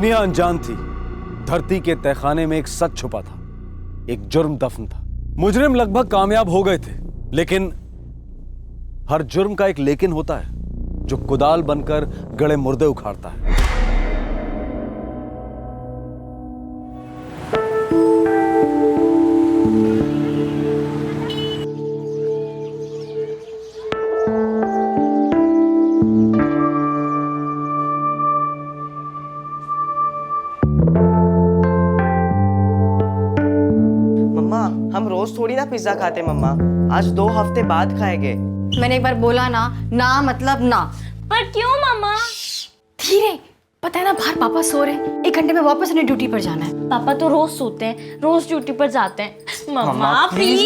दुनिया अनजान थी। धरती के तहखाने में एक सच छुपा था, एक जुर्म दफन था। मुजरिम लगभग कामयाब हो गए थे, लेकिन हर जुर्म का एक लेकिन होता है जो कुदाल बनकर गड़े मुर्दे उखाड़ता है। हम रोज थोड़ी ना पिज्जा खाते मम्मा, आज 2 हफ्ते बाद खाएंगे। मैंने एक बार बोला ना, ना मतलब ना। पर क्यों मम्मा? धीरे, पता है ना बाहर पापा सो रहे हैं, 1 घंटे में वापस उन्हें ड्यूटी पर जाना है। पापा तो रोज सोते हैं, रोज ड्यूटी पर जाते हैं। Mamma please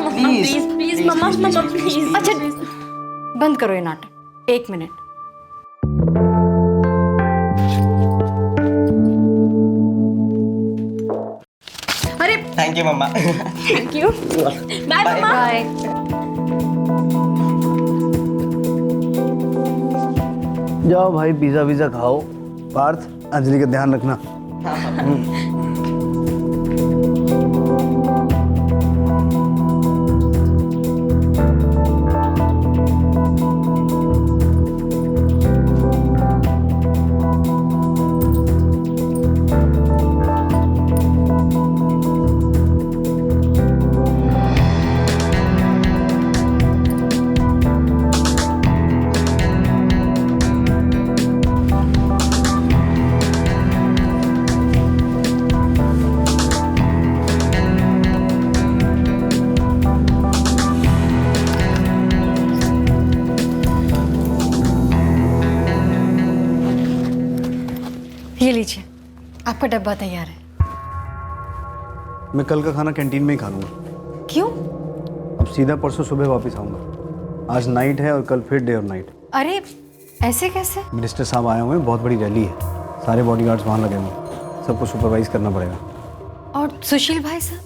please please mamma please. अच्छा बंद करो ये नाटक, 1 मिनट। अरे thank you mamma. Thank you. Bye mamma. Bye. जाओ भाई, पिज्जा विज़ा खाओ। पार्थ, अंजलि का ध्यान रखना। ये लीजिए, आपका डब्बा तैयार है। मैं कल का खाना कैंटीन में ही खा लूँगा। क्यों? अब सीधा परसों सुबह वापस आऊँगा। आज नाइट है और कल फिर डे और नाइट। अरे ऐसे कैसे? मिनिस्टर साहब आए हुए हैं, बहुत बड़ी रैली है, सारे बॉडीगार्ड्स वहाँ लगे हुए हैं, सबको सुपरवाइज करना पड़ेगा। और सुशील भाई साहब?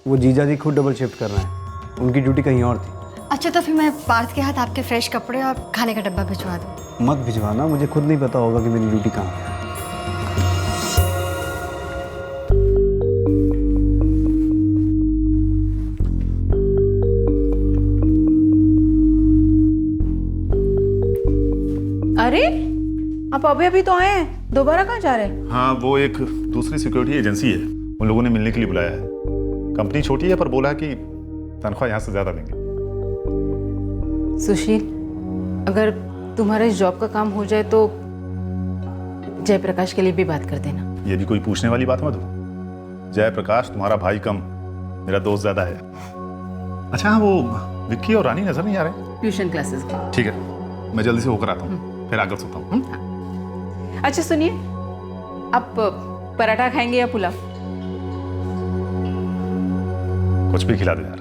वो जीजा जी खुद डबल शिफ्ट कर रहे हैं, उनकी ड्यूटी कहीं और थी। अच्छा तो फिर मैं पार्थ के हाथ आपके फ्रेश कपड़े और खाने का डब्बा भिजवा दूँ। मत भिजवाना, मुझे खुद नहीं पता होगा कि मेरी ड्यूटी कहाँ है। अरे आप अभी अभी तो आए हैं, दोबारा कहाँ जा रहे हैं? हाँ, वो एक दूसरी सिक्योरिटी एजेंसी है, उन लोगों ने मिलने के लिए बुलाया है। कंपनी छोटी है पर बोला है कि तनख्वाह यहाँ से ज़्यादा देंगे। सुशील, अगर तुम्हारे इस जॉब का काम हो जाए तो जयप्रकाश के लिए भी बात कर देना। ये भी कोई पूछने वाली बात मत हो। जयप्रकाश तुम्हारा भाई कम, मेरा दोस्त ज़्यादा है। अच्छा हाँ, वो विक्की और रानी नजर नहीं आ रहे? ट्यूशन क्लासेस का। ठीक है, मैं जल्दी से होकर आता हूँ, फिर आकर सोता हूँ। अच्छा सुनिए, आप पराठा खाएंगे या पुलाव? कुछ भी खिला दे यार,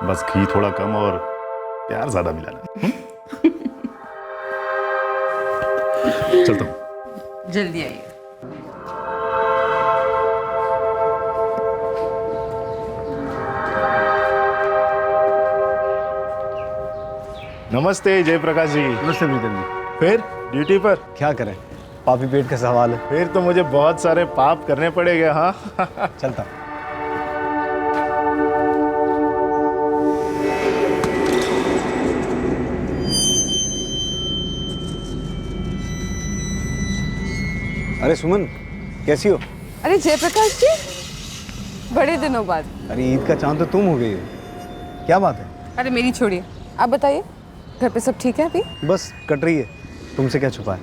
बस घी थोड़ा कम और प्यार ज्यादा मिलाना। चलता हूँ। जल्दी आइए। नमस्ते जयप्रकाश जी। नमस्ते प्रीतम जी। फिर ड्यूटी पर? क्या करें, पापी पेट का सवाल है। फिर तो मुझे बहुत सारे पाप करने पड़ेंगे। हाँ चलता। अरे सुमन, कैसी हो? अरे जयप्रकाश जी, बड़े दिनों बाद। अरे ईद का चांद तो तुम हो गई हो, क्या बात है? अरे मेरी छोड़िए, आप बताइए, घर पे सब ठीक है अभी? बस कट रही है, तुमसे क्या छुपा है।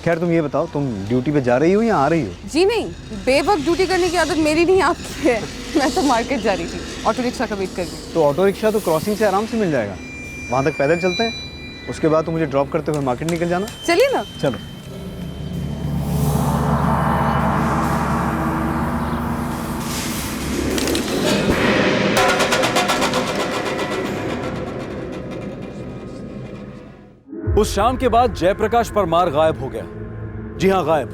खैर तुम ये बताओ, तुम ड्यूटी पे जा रही हो या आ रही हो? जी नहीं, बेवक्त ड्यूटी करने की आदत मेरी नहीं आपकी है। मैं तो मार्केट जा रही थी, ऑटो रिक्शा का वेट कर रही हूँ। तो ऑटो रिक्शा तो क्रॉसिंग से आराम से मिल जाएगा, वहाँ तक पैदल चलते हैं, उसके बाद तो मुझे ड्रॉप करते हुए मार्केट निकल जाना। चलिए ना। चलो। उस शाम के बाद जयप्रकाश परमार गायब हो गया। जी हां, गायब।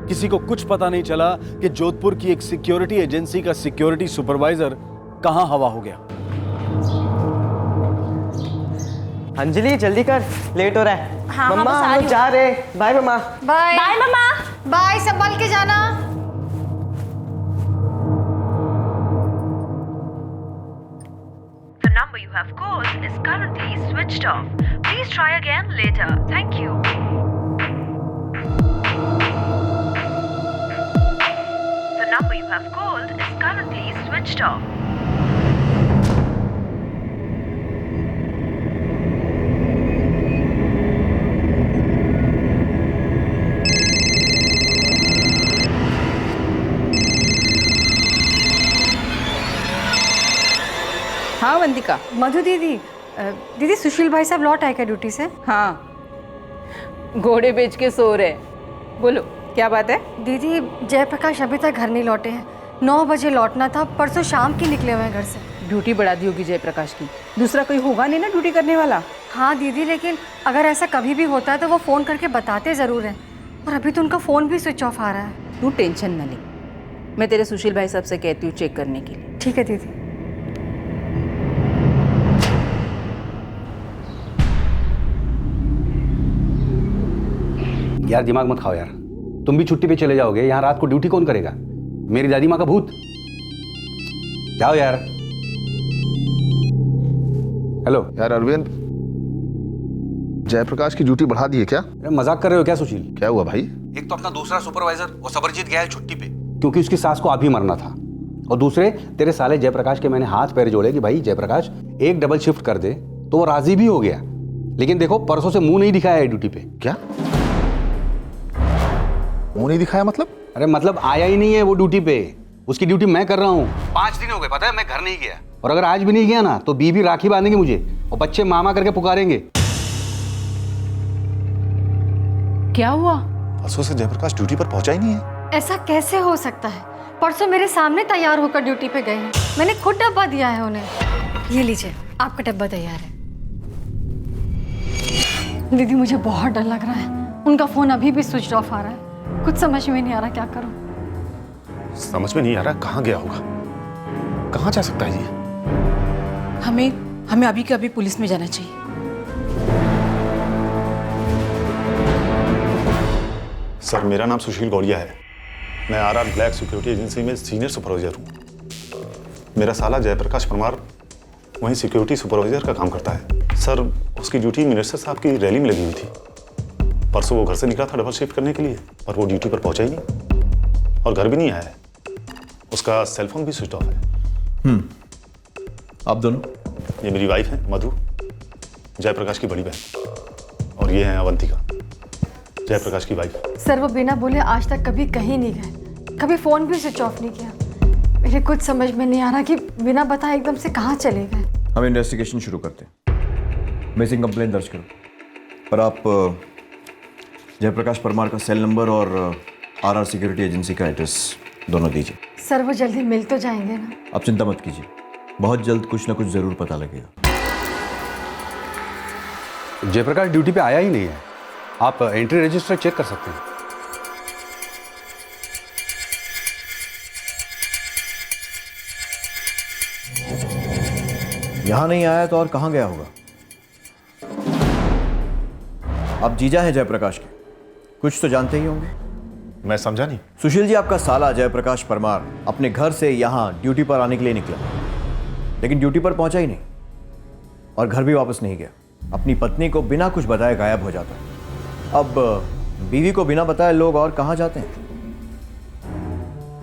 किसी को कुछ पता नहीं चला कि जोधपुर की एक सिक्योरिटी एजेंसी का सिक्योरिटी सुपरवाइजर कहां हवा हो गया। अंजलि जल्दी कर, लेट हो रहा है। हाँ मम्मा बस आ हम रही लोग जा रहे। Bye mamma. Bye bye mamma. Bye, संभाल के जाना। The number you have called is currently switched off. Please try again later. Thank you. The number you have called is currently switched off. हाँ वंदिका। मधु दीदी, दीदी सुशील भाई साहब लौट आए क्या ड्यूटी से? हाँ, घोड़े बेच के सो रहे। बोलो क्या बात है? दीदी जयप्रकाश अभी तक घर नहीं लौटे हैं। 9 बजे लौटना था, परसों शाम की निकले हुए हैं घर से। ड्यूटी बढ़ा दी होगी जयप्रकाश की, दूसरा कोई होगा नहीं ना ड्यूटी करने वाला। हाँ दीदी, लेकिन अगर ऐसा कभी भी होता है तो वो फ़ोन करके बताते ज़रूर हैं, और अभी तो उनका फ़ोन भी स्विच ऑफ आ रहा है। तू टेंशन न ले, मैं तेरे सुशील भाई साहब से कहती हूँ चेक करने के लिए। ठीक है दीदी। यार दिमाग मत खाओ यार, तुम भी छुट्टी पे चले जाओगे, यहाँ रात को ड्यूटी कौन करेगा? मेरी दादी माँ का भूत। जाओ यार। हेलो यार अरविंद, जयप्रकाश की ड्यूटी बढ़ा दी है क्या? अरे मजाक कर रहे हो क्या सुशील? क्या हुआ भाई? एक तो अपना दूसरा सुपरवाइजर वो सबरजीत गया है छुट्टी पे क्योंकि उसकी सास को अभी मरना था, और दूसरे तेरे साले जयप्रकाश के मैंने हाथ पैर जोड़े कि भाई जयप्रकाश एक डबल शिफ्ट कर दे, तो वो राजी भी हो गया। लेकिन देखो परसों से मुंह नहीं दिखाया है ड्यूटी पे। क्या मुंह नहीं दिखाया मतलब? अरे मतलब आया ही नहीं है वो ड्यूटी पे। उसकी ड्यूटी मैं कर रहा हूँ। 5 दिन हो गए पता है, मैं घर नहीं गया, और अगर आज भी नहीं गया ना तो बीबी राखी बांधेंगे मुझे और बच्चे मामा करके पुकारेंगे। क्या हुआ? परसों से जयप्रकाश ड्यूटी पर पहुंचा ही नहीं है। ऐसा कैसे हो सकता है? परसों मेरे सामने तैयार होकर ड्यूटी पे गए हैं, मैंने खुद डब्बा दिया है उन्हें। ये लीजिए, आपका डब्बा तैयार है। दीदी मुझे बहुत डर लग रहा है, उनका फ़ोन अभी भी स्विच ऑफ आ रहा है। कुछ समझ में नहीं आ रहा क्या करूं। समझ में नहीं आ रहा कहाँ गया होगा, कहाँ जा सकता है ये? हमें अभी के अभी पुलिस में जाना चाहिए। सर मेरा नाम सुशील गौड़िया है, मैं आरआर ब्लैक सिक्योरिटी एजेंसी में सीनियर सुपरवाइजर हूँ। मेरा साला जयप्रकाश परमार वहीं सिक्योरिटी सुपरवाइजर का काम करता है। सर उसकी ड्यूटी मिनिस्टर साहब की रैली में लगी हुई थी। परसों वो घर से निकला था डबल शिफ्ट करने के लिए, और वो ड्यूटी पर पहुंचा ही नहीं और घर भी नहीं आया है। उसका सेलफोन भी स्विच ऑफ है। आप दोनों? ये मेरी वाइफ है मधु, जयप्रकाश की बड़ी बहन, और ये है अवंतिका, जयप्रकाश की वाइफ। सर वो बिना बोले आज तक कभी कहीं नहीं गए, कभी फ़ोन भी स्विच ऑफ नहीं किया। मेरे कुछ समझ में नहीं आ रहा कि बिना बताए एकदम से कहाँ चले गए। हम इन्वेस्टिगेशन शुरू करते हैं। मिसिंग कंप्लेंट दर्ज करो, पर आप जयप्रकाश परमार का सेल नंबर और आरआर सिक्योरिटी एजेंसी का एड्रेस दोनों दीजिए। सर वो जल्दी मिल तो जाएंगे ना? आप चिंता मत कीजिए, बहुत जल्द कुछ ना कुछ जरूर पता लगेगा। जयप्रकाश ड्यूटी पे आया ही नहीं है, आप एंट्री रजिस्टर चेक कर सकते हैं। यहां नहीं आया तो और कहां गया होगा? आप जीजा हैं जयप्रकाश के, कुछ तो जानते ही होंगे। मैं समझा नहीं। सुशील जी, आपका साला जयप्रकाश परमार अपने घर से यहां ड्यूटी पर आने के लिए निकला, लेकिन ड्यूटी पर पहुंचा ही नहीं और घर भी वापस नहीं गया। अपनी पत्नी को बिना कुछ बताए गायब हो जाता है। अब बीवी को बिना बताए लोग और कहां जाते हैं?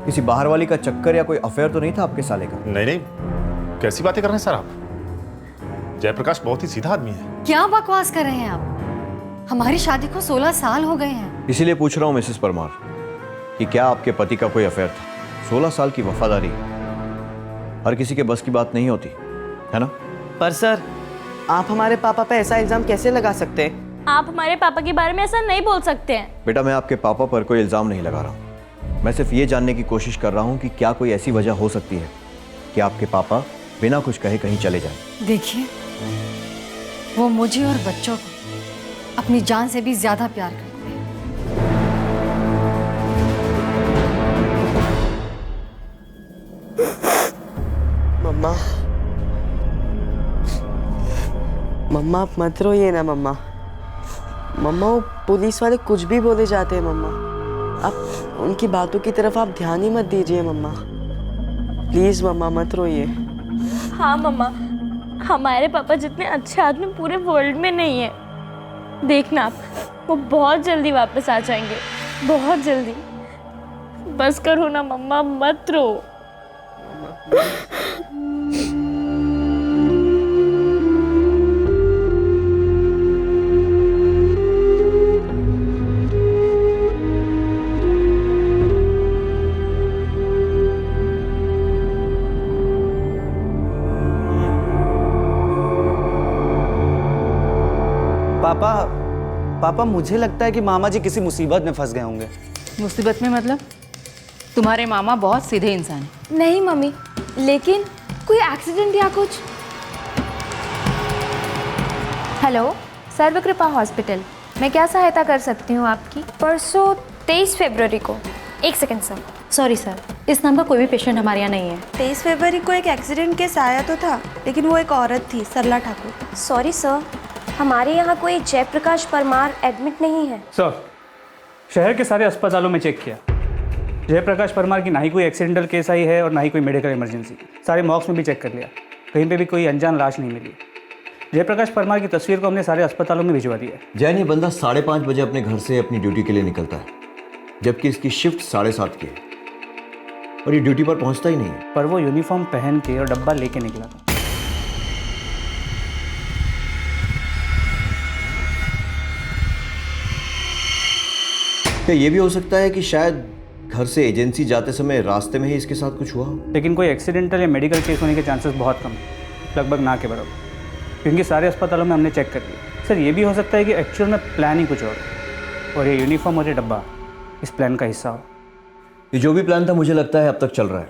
किसी बाहर वाली का चक्कर या कोई अफेयर तो नहीं था आपके साले का? नहीं नहीं, कैसी बातें कर रहे हैं सर आप? जयप्रकाश बहुत ही सीधा आदमी है। क्या बकवास कर रहे हैं आप? हमारी शादी को 16 साल हो गए हैं। इसीलिए पूछ रहा हूं मिसेस परमार कि क्या आपके पति का कोई अफेयर था? 16 साल की वफादारी हर किसी के बस की बात नहीं होती है ना? पर सर आप हमारे पापा पे ऐसा इल्जाम कैसे लगा सकते हैं? आप हमारे पापा के बारे में ऐसा नहीं बोल सकते हैं। बेटा, मैं आपके पापा पर कोई इल्जाम नहीं लगा रहा हूं। मैं सिर्फ ये जानने की कोशिश कर रहा हूं कि क्या कोई ऐसी वजह हो सकती है कि आपके पापा बिना कुछ कहे कहीं चले जाएं। देखिए, वो मुझे और बच्चों को अपनी जान से भी ज्यादा प्यार करते हैं। मम्मा, मम्मा आप मत रोइए ना मम्मा। मम्मा वो पुलिस वाले कुछ भी बोले जाते हैं मम्मा। आप उनकी बातों की तरफ आप ध्यान ही मत दीजिए मम्मा। प्लीज मम्मा मत रोइए। हाँ मम्मा, हमारे पापा जितने अच्छे आदमी पूरे वर्ल्ड में नहीं है। देखना आप, वो बहुत जल्दी वापस आ जाएंगे, बहुत जल्दी। बस करो ना मम्मा, मत रो। पापा मुझे लगता है कि मामा जी किसी मुसीबत में फंस गए होंगे। मुसीबत में मतलब? तुम्हारे मामा बहुत सीधे इंसान हैं। नहीं मम्मी, लेकिन कोई एक्सीडेंट या कुछ? हेलो, सर्वकृपा हॉस्पिटल, मैं क्या सहायता कर सकती हूँ आपकी? परसों 23 फरवरी को। एक सेकंड सर। सॉरी सर, इस नाम का कोई भी पेशेंट हमारे यहाँ नहीं है। 23 फरवरी को एक एक्सीडेंट केस आया तो था, लेकिन वो एक औरत थी, सरला ठाकुर। सॉरी सर, हमारे यहाँ कोई जयप्रकाश परमार एडमिट नहीं है। सर, शहर के सारे अस्पतालों में चेक किया, जयप्रकाश परमार की ना ही कोई एक्सीडेंटल केस आई है और ना ही कोई मेडिकल इमरजेंसी। सारे मॉक्स में भी चेक कर लिया, कहीं पे भी कोई अनजान लाश नहीं मिली। जयप्रकाश परमार की तस्वीर को हमने सारे अस्पतालों में भिजवा दिया है। जैन, ये बंदा 5:30 बजे अपने घर से अपनी ड्यूटी के लिए निकलता है, जबकि इसकी शिफ्ट 7:30 की है और ये ड्यूटी पर पहुंचता ही नहीं है। पर वो यूनिफॉर्म पहन के और डब्बा लेके निकला था। क्या ये भी हो सकता है कि शायद घर से एजेंसी जाते समय रास्ते में ही इसके साथ कुछ हुआ? लेकिन कोई एक्सीडेंटल या मेडिकल केस होने के चांसेस बहुत कम, लगभग ना के बराबर, क्योंकि सारे अस्पतालों में हमने चेक कर लिया। सर, ये भी हो सकता है कि एक्चुअल में प्लान ही कुछ और ये यूनिफॉर्म और ये डब्बा इस प्लान का हिस्सा हो। ये जो भी प्लान था मुझे लगता है अब तक चल रहा है,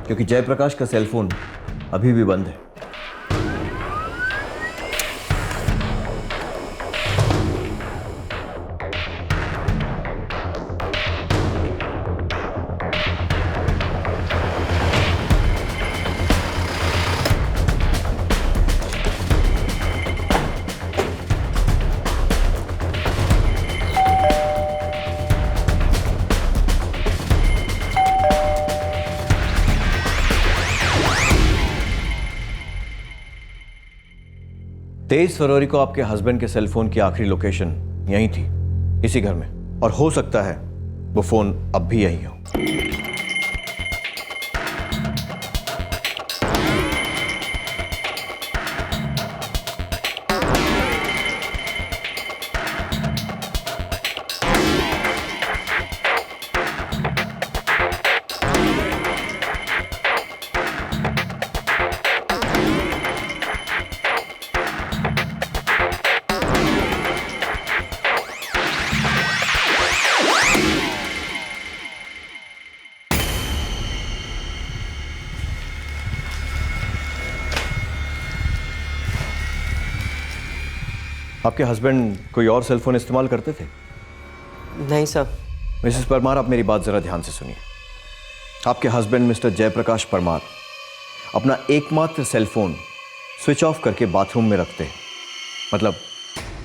क्योंकि जयप्रकाश का सेलफोन अभी भी बंद है। तेईस फरवरी को आपके हस्बैंड के सेलफोन की आखिरी लोकेशन यहीं थी, इसी घर में, और हो सकता है वो फोन अब भी यहीं हो। आपके हस्बैंड कोई और सेलफोन इस्तेमाल करते थे? नहीं सर। मिसेस परमार, आप मेरी बात जरा ध्यान से सुनिए। आपके हस्बैंड मिस्टर जयप्रकाश परमार अपना एकमात्र सेलफोन स्विच ऑफ करके बाथरूम में रखते हैं, मतलब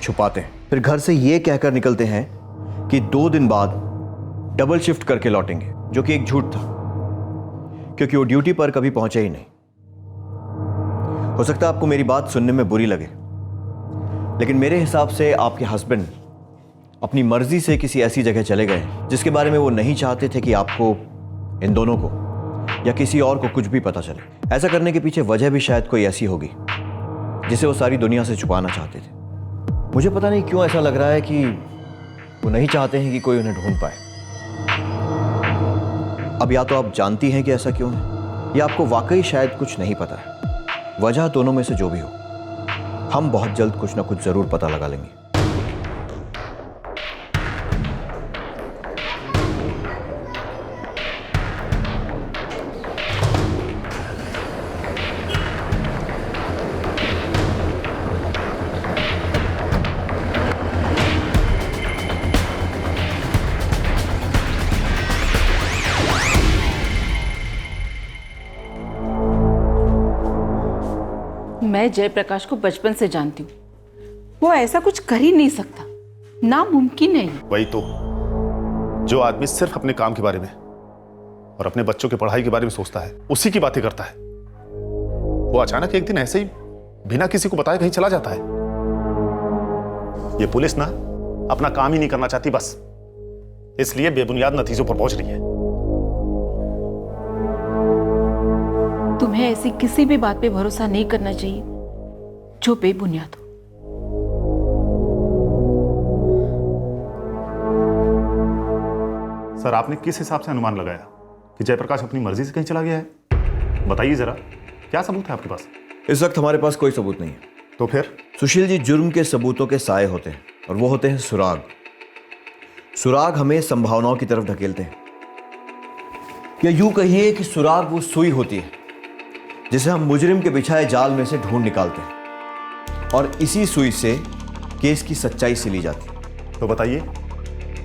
छुपाते हैं। फिर घर से ये कहकर निकलते हैं कि 2 दिन बाद डबल शिफ्ट करके लौटेंगे, जो कि एक झूठ था, क्योंकि वो ड्यूटी पर कभी पहुंचे ही नहीं। हो सकता है आपको मेरी बात सुनने में बुरी लगे, लेकिन मेरे हिसाब से आपके हस्बैंड अपनी मर्जी से किसी ऐसी जगह चले गए जिसके बारे में वो नहीं चाहते थे कि आपको, इन दोनों को या किसी और को कुछ भी पता चले। ऐसा करने के पीछे वजह भी शायद कोई ऐसी होगी जिसे वो सारी दुनिया से छुपाना चाहते थे। मुझे पता नहीं क्यों ऐसा लग रहा है कि वो नहीं चाहते हैं कि कोई उन्हें ढूंढ पाए। अब या तो आप जानती हैं कि ऐसा क्यों है, या आपको वाकई शायद कुछ नहीं पता है। वजह दोनों में से जो भी हो, हम बहुत जल्द कुछ ना कुछ जरूर पता लगा लेंगे। मैं जयप्रकाश को बचपन से जानती हूँ, वो ऐसा कुछ कर ही नहीं सकता। नामुमकिन है। वही तो, जो आदमी सिर्फ अपने काम के बारे में और अपने बच्चों की पढ़ाई के बारे में सोचता है, उसी की बातें करता है, वो अचानक एक दिन ऐसे ही बिना किसी को बताए कहीं चला जाता है। ये पुलिस ना अपना काम ही नहीं करना चाहती, बस इसलिए बेबुनियाद नतीजों पर पहुंच रही है। तुम्हें ऐसी किसी भी बात पे भरोसा नहीं करना चाहिए जो बेबुनियाद हो। सर, आपने किस हिसाब से अनुमान लगाया कि जयप्रकाश अपनी मर्जी से कहीं चला गया है? बताइए जरा, क्या सबूत है आपके पास? इस वक्त हमारे पास कोई सबूत नहीं है। तो फिर? सुशील जी, जुर्म के सबूतों के साए होते हैं और वो होते हैं सुराग। सुराग हमें संभावनाओं की तरफ ढकेलते हैं, या यूं कहिए कि सुराग वो सुई होती है जिसे हम मुजरिम के बिछाए जाल में से ढूंढ निकालते हैं, और इसी सुई से केस की सच्चाई सिली जाती है। तो बताइए,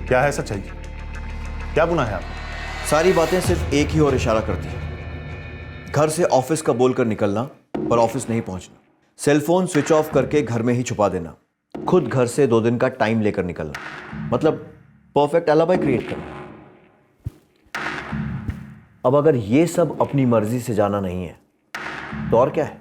क्या है सच्चाई? क्या गुनाह है आपका? सारी बातें सिर्फ एक ही और इशारा करती हैं, घर से ऑफिस का बोलकर निकलना पर ऑफिस नहीं पहुंचना, सेलफोन स्विच ऑफ करके घर में ही छुपा देना, खुद घर से 2 दिन का टाइम लेकर निकलना, मतलब परफेक्ट एलिबी क्रिएट करना। अब अगर ये सब अपनी मर्जी से जाना नहीं है तो और क्या है?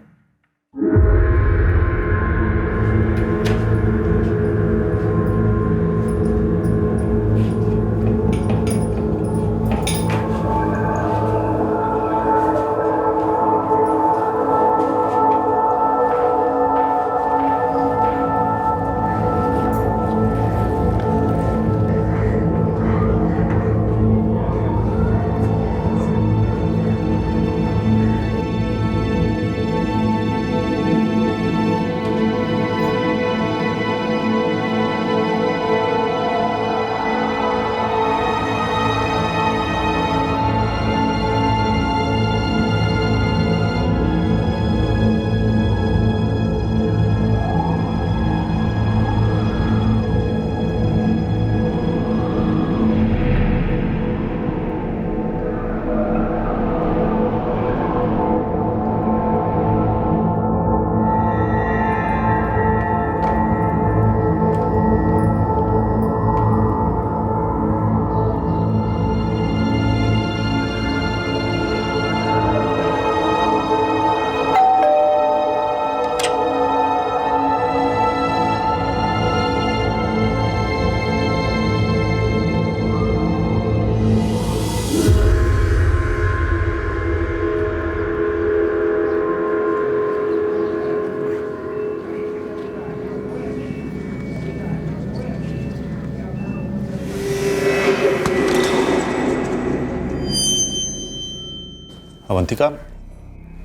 अवंतिका,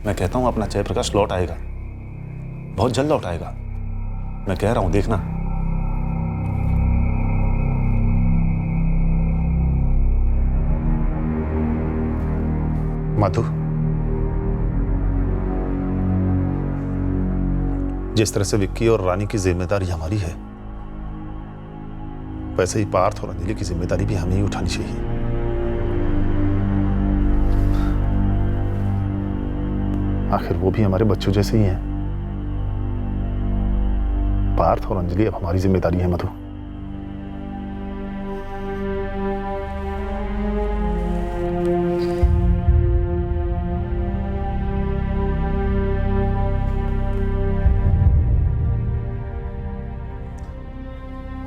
मैं कहता हूं अपना जयप्रकाश लौट आएगा, बहुत जल्द लौट आएगा। मैं कह रहा हूं, देखना। मधु, जिस तरह से विक्की और रानी की जिम्मेदारी हमारी है, वैसे ही पार्थ और अंजलि की जिम्मेदारी भी हमें ही उठानी चाहिए। आखिर वो भी हमारे बच्चों जैसे ही हैं। पार्थ और अंजलि अब हमारी जिम्मेदारी है मधु।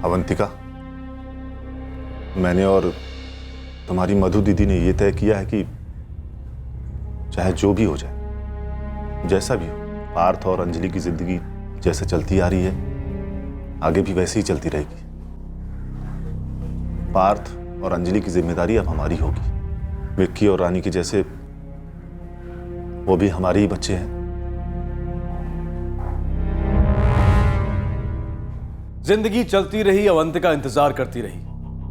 अवंतिका, मैंने और तुम्हारी मधु दीदी ने यह तय किया है कि चाहे जो भी हो जाए, जैसा भी हो, पार्थ और अंजलि की जिंदगी जैसे चलती आ रही है, आगे भी वैसे ही चलती रहेगी। पार्थ और अंजलि की जिम्मेदारी अब हमारी होगी। विक्की और रानी की जैसे वो भी हमारे ही बच्चे हैं। जिंदगी चलती रही, अवंतिका इंतजार करती रही।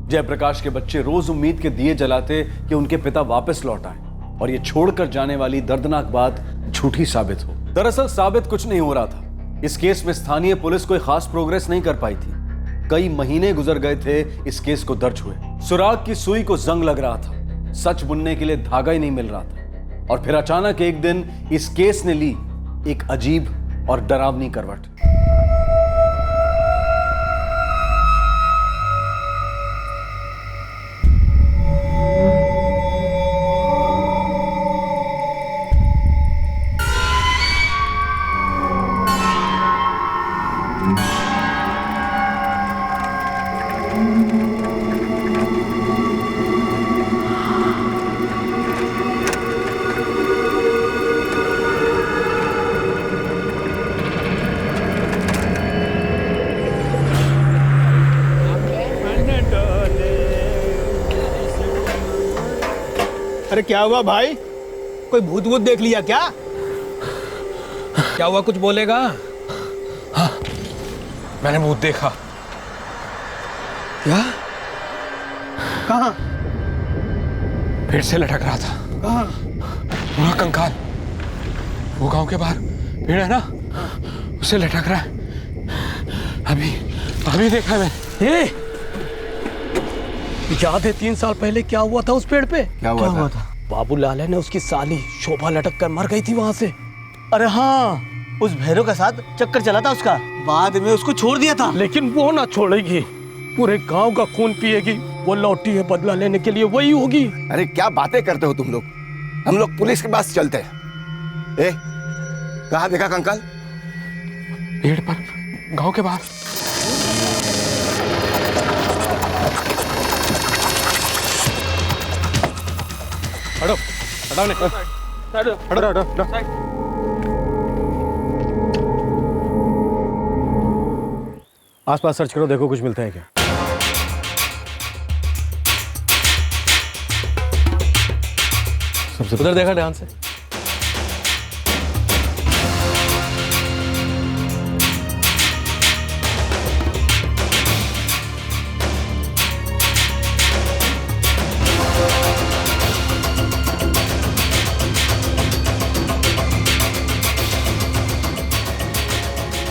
जयप्रकाश के बच्चे रोज उम्मीद के दिए जलाते कि उनके पिता वापस लौट आए और ये छोड़कर जाने वाली दर्दनाक बात झूठी साबित हो। दरअसल साबित कुछ नहीं हो रहा था। इस केस में स्थानीय पुलिस कोई खास प्रोग्रेस नहीं कर पाई थी। कई महीने गुजर गए थे इस केस को दर्ज हुए। सुराग की सुई को जंग लग रहा था, सच बुनने के लिए धागा ही नहीं मिल रहा था। और फिर अचानक एक दिन इस केस ने ली एक अजीब और डरावनी करवट। अरे क्या हुआ भाई, कोई भूत वूत देख लिया क्या? क्या हुआ, कुछ बोलेगा? हाँ, मैंने भूत देखा। क्या? कहाँ? पेड़ से लटक रहा था। कहाँ? पूरा कंकाल, वो गांव के बाहर पेड़ है ना, उसे लटक रहा है। अभी देखा है मैंने। याद है 3 साल पहले क्या हुआ था उस पेड़ पे? क्या हुआ था? बाबू लाले ने उसकी साली शोभा लटक कर मर गई थी वहां से। अरे हाँ, उस भैरव के साथ चक्कर चला था उसका, बाद में उसको छोड़ दिया था। लेकिन वो ना छोड़ेगी, पूरे गांव का खून पिएगी। वो लौटी है बदला लेने के लिए, वही होगी। अरे क्या बातें करते हो तुम लोग, हम लोग पुलिस के पास चलते हैं। कहाँ देखा कंकाल? पेड़ पर, गांव के बाहर। हटो, हटाओ ने। हटो। आसपास सर्च करो, देखो कुछ मिलता है क्या। सबसे उधर देखा ध्यान से।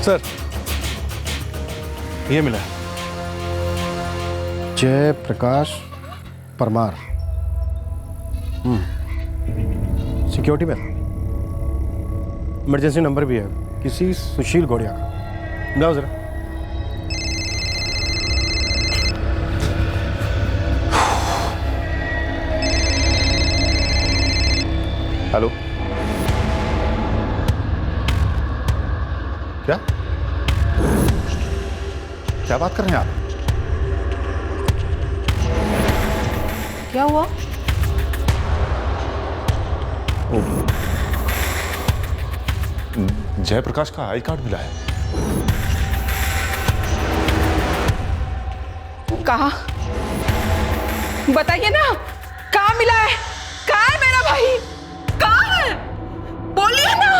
सर, ये मिला है, जय प्रकाश परमार। सिक्योरिटी में इमरजेंसी नंबर भी है, किसी सुशील गौड़िया का। जाओ जरा। हेलो, क्या बात कर रहे हैं आप? क्या हुआ? जयप्रकाश का आई कार्ड मिला है। कहाँ? बताइए ना, कहाँ मिला है? कहाँ है मेरा भाई? कहाँ है? बोलिए ना।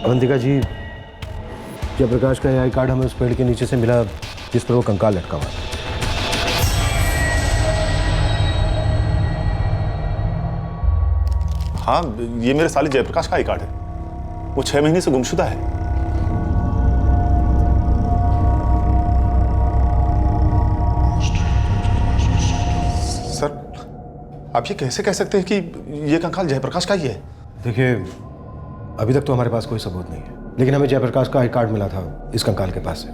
अवंतिका जी, जयप्रकाश का आई कार्ड हमें उस पेड़ के नीचे से मिला जिस पर वो कंकाल लटका हुआ था। हाँ, ये मेरे साले जयप्रकाश का आई कार्ड है। वो 6 महीने से गुमशुदा है। सर, आप ये कैसे कह सकते हैं कि ये कंकाल जयप्रकाश का ही है? देखिए, अभी तक तो हमारे पास कोई सबूत नहीं है, लेकिन हमें जयप्रकाश का आई कार्ड मिला था इस कंकाल के पास से।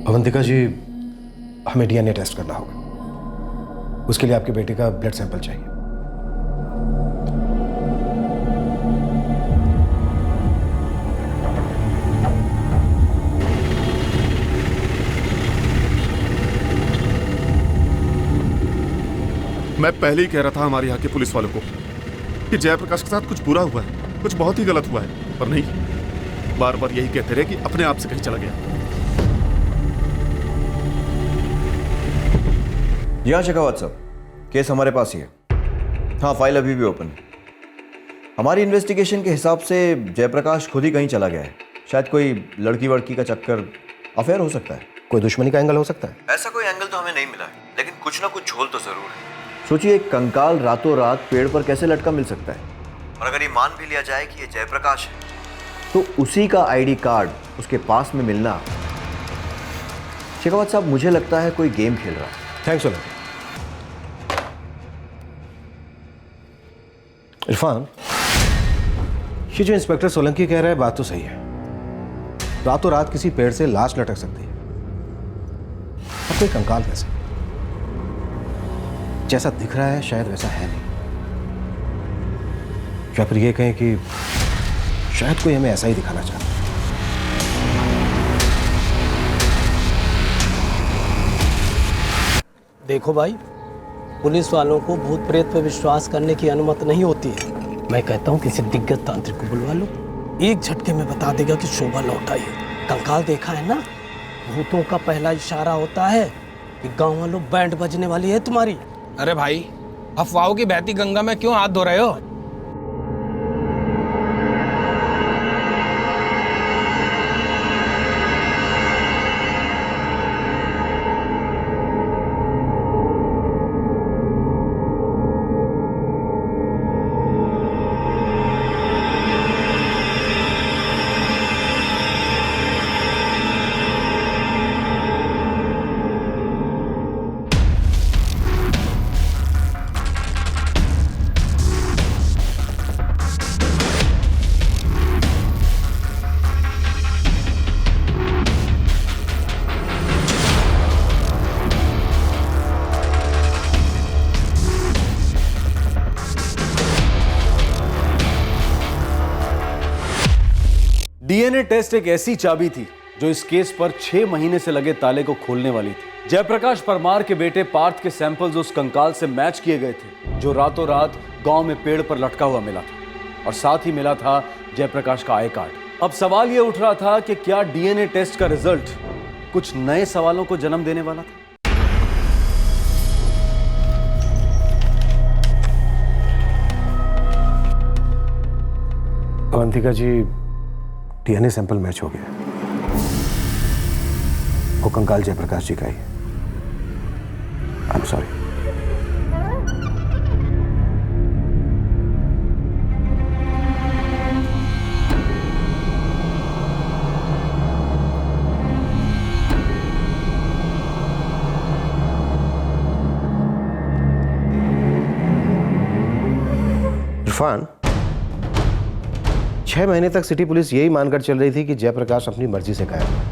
अवंतिका जी, हमें डीएनए टेस्ट करना होगा। उसके लिए आपकी बेटी का ब्लड सैंपल चाहिए। मैं पहले ही कह रहा था हमारे यहाँ के पुलिस वालों को कि जयप्रकाश के साथ कुछ बुरा हुआ है, कुछ बहुत ही गलत हुआ है, पर नहीं, बार बार यही कहते रहे कि अपने आप से कहीं चला गया। जी हाँ शेखावत साहब, केस हमारे पास ही है। हाँ, फाइल अभी भी ओपन है। हमारी इन्वेस्टिगेशन के हिसाब से जयप्रकाश खुद ही कहीं चला गया है। शायद कोई लड़की वड़की का चक्कर, अफेयर हो सकता है। कोई दुश्मनी का एंगल हो सकता है। ऐसा कोई एंगल तो हमें नहीं मिला है, लेकिन कुछ ना कुछ झोल तो जरूर है। सोचिए, एक कंकाल रातों रात पेड़ पर कैसे लटका मिल सकता है? और अगर ये मान भी लिया जाए कि ये जयप्रकाश है, तो उसी का आईडी कार्ड उसके पास में मिलना, शेखावत साहब, मुझे लगता है कोई गेम खेल रहा है। थैंक्स सोलंकी। इरफान, ये जो इंस्पेक्टर सोलंकी कह रहा है बात तो सही है। रातों रात किसी पेड़ से लाश लटक सकती है, अब कोई कंकाल कैसे? जैसा दिख रहा है शायद वैसा है नहीं। या फिर ये कहें कि शायद कोई हमें ऐसा ही दिखाना चाहता है। देखो भाई, पुलिस वालों को भूत प्रेत पर विश्वास करने की अनुमति नहीं होती है। मैं कहता हूँ किसी दिग्गज तांत्रिक को बुलवा लो, एक झटके में बता देगा कि शोभा लौट आई है। कंकाल देखा है ना, भूतों का पहला इशारा होता है कि गांव वालों बैंड बजने वाली है तुम्हारी। अरे भाई, अफवाहों की बहती गंगा में क्यों हाथ धो रहे हो? डीएनए टेस्ट एक ऐसी चाबी थी जो इस केस पर 6 महीने से लगे ताले को खोलने वाली थी। जयप्रकाश परमार के बेटे पार्थ के सैंपल्स उस कंकाल से मैच किए गए थे जो रातों रात गांव में पेड़ पर लटका हुआ मिला था, और साथ ही मिला था जयप्रकाश का आई कार्ड। अब सवाल यह उठ रहा था कि क्या डीएनए टेस्ट का रिजल्ट कुछ नए सवालों को जन्म देने वाला था। Avantika ji, DNA sample match हो गया। वो कंकाल जयप्रकाश जी का ही। I am sorry. इरफान, 6 महीने तक सिटी पुलिस यही मानकर चल रही थी कि जयप्रकाश अपनी मर्जी से गायब है।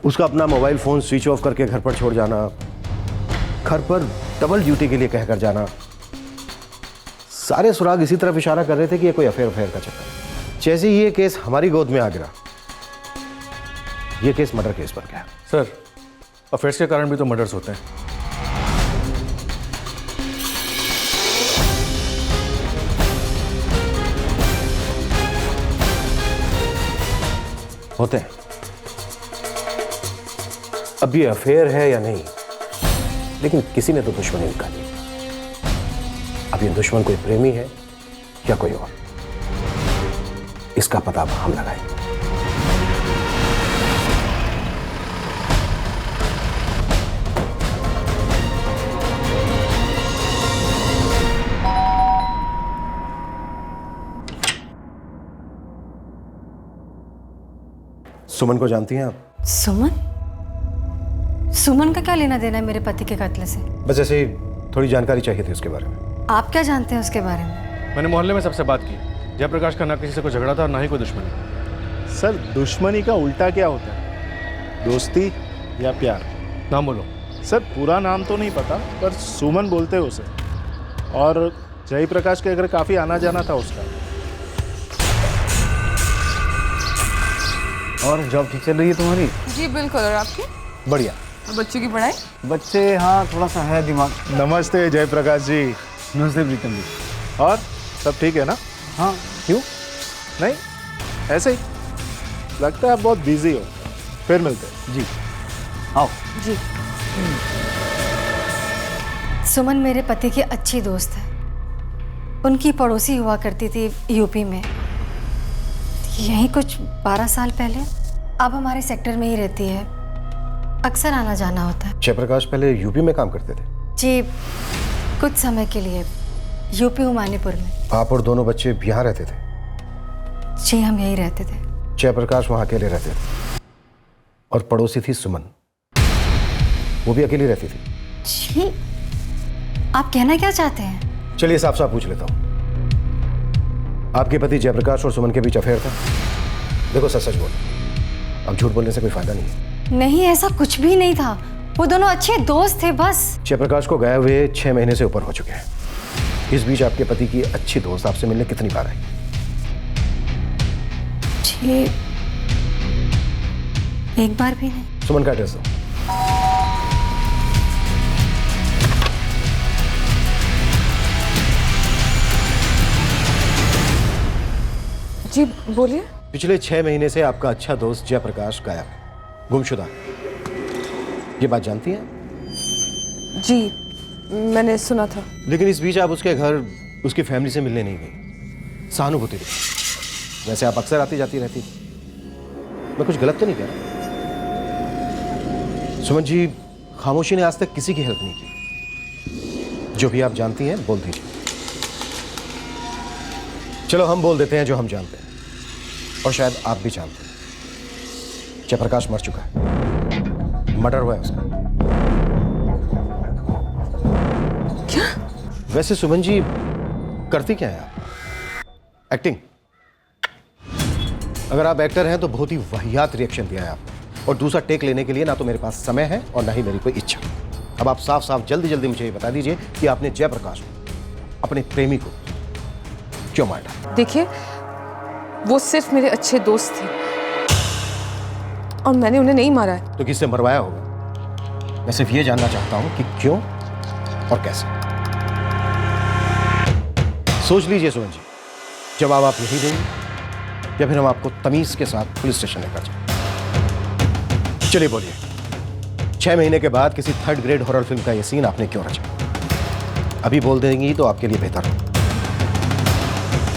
उसका अपना मोबाइल फोन स्विच ऑफ करके घर पर छोड़ जाना, घर पर डबल ड्यूटी के लिए कहकर जाना, सारे सुराग इसी तरफ इशारा कर रहे थे कि ये कोई अफेयर का चक्कर। जैसे ही ये केस हमारी गोद में आ गिरा, ये केस मर्डर केस बन गया। सर, अफेयर्स के कारण भी तो मर्डर्स होते हैं। होते हैं। अब ये अफेयर है या नहीं, लेकिन किसी ने तो दुश्मनी निकाली। अब ये दुश्मन कोई प्रेमी है या कोई और, इसका पता अब हम लगाएंगे। सुमन को जानती हैं आप? सुमन? सुमन का क्या लेना देना है मेरे पति के कत्ल से? बस ऐसे ही थोड़ी जानकारी चाहिए थी उसके बारे में। आप क्या जानते हैं उसके बारे में? मैंने मोहल्ले में सबसे बात की। जयप्रकाश का ना किसी से कोई झगड़ा था और ना ही कोई दुश्मनी। सर, दुश्मनी का उल्टा क्या होता है? दोस्ती या प्यार? नाम बोलो। सर, पूरा नाम तो नहीं पता, पर सुमन बोलते हैं उसे। और जयप्रकाश के घर काफ़ी आना जाना था उसका। और जॉब ठीक चल रही है तुम्हारी? जी बिल्कुल। और आपकी? बढ़िया। और बच्चों की पढ़ाई? बच्चे हाँ थोड़ा सा है दिमाग। नमस्ते जयप्रकाश जी। नमस्ते प्रीतम जी। और सब ठीक है ना? हाँ। क्यों? नहीं, ऐसे ही लगता है आप बहुत बिजी हो। फिर मिलते हैं। जी आओ। जी। सुमन मेरे पति की अच्छी दोस्त है। उनकी पड़ोसी हुआ करती थी यूपी में, यही कुछ 12 साल पहले। अब हमारे सेक्टर में ही रहती है, अक्सर आना जाना होता है। जयप्रकाश पहले यूपी में काम करते थे? जी, कुछ समय के लिए यूपी उमानीपुर में। आप और दोनों बच्चे यहाँ रहते थे? जी, हम यही रहते थे। जयप्रकाश वहाँ अकेले रहते थे और पड़ोसी थी सुमन, वो भी अकेली रहती थी? जी, आप कहना क्या चाहते हैं? चलिए साफ साफ पूछ लेता हूँ, आपके पति जयप्रकाश और सुमन के बीच अफेयर था? देखो सच सच बोलो, अब झूठ बोलने से कोई फायदा नहीं है। नहीं, ऐसा कुछ भी नहीं था। वो दोनों अच्छे दोस्त थे बस। जयप्रकाश को गए हुए 6 महीने से ऊपर हो चुके हैं। इस बीच आपके पति की अच्छी दोस्त आपसे मिलने कितनी बार आई? जी, एक बार भी नहीं। सुमन का एड्रेस दो। जी बोलिए। पिछले 6 महीने से आपका अच्छा दोस्त जयप्रकाश गायब है, गुमशुदा। ये बात जानती हैं? जी मैंने सुना था। लेकिन इस बीच आप उसके घर उसकी फैमिली से मिलने नहीं गई, सहानुभूति दिखाई। वैसे आप अक्सर आती जाती रहती थी। मैं कुछ गलत तो नहीं कह रहा? सुमन जी, खामोशी ने आज तक किसी की हेल्प नहीं की। जो भी आप जानती हैं बोल दीजिए। चलो हम बोल देते हैं जो हम जानते हैं, और शायद आप भी जानते हैं। जयप्रकाश मर चुका है, मर्डर हुआ है उसका। क्या? वैसे सुमन जी करती क्या है आप? एक्टिंग। अगर आप एक्टर हैं तो बहुत ही वाहियात रिएक्शन दिया है आपने, और दूसरा टेक लेने के लिए ना तो मेरे पास समय है और ना ही मेरी कोई इच्छा। अब आप साफ साफ जल्दी जल्दी मुझे ये बता दीजिए कि आपने जयप्रकाश को, अपने प्रेमी को, क्यों मारा? देखिए, वो सिर्फ मेरे अच्छे दोस्त थे और मैंने उन्हें नहीं मारा है। तो किससे मरवाया होगा? मैं सिर्फ ये जानना चाहता हूं कि क्यों और कैसे। सोच लीजिए सुमन जी, जवाब आप यही देंगे या फिर हम आपको तमीज के साथ पुलिस स्टेशन लेकर जाएं? चलिए बोलिए, 6 महीने के बाद किसी 3rd ग्रेड हॉरर फिल्म का ये सीन आपने क्यों रचा? अभी बोल देंगी तो आपके लिए बेहतर हो,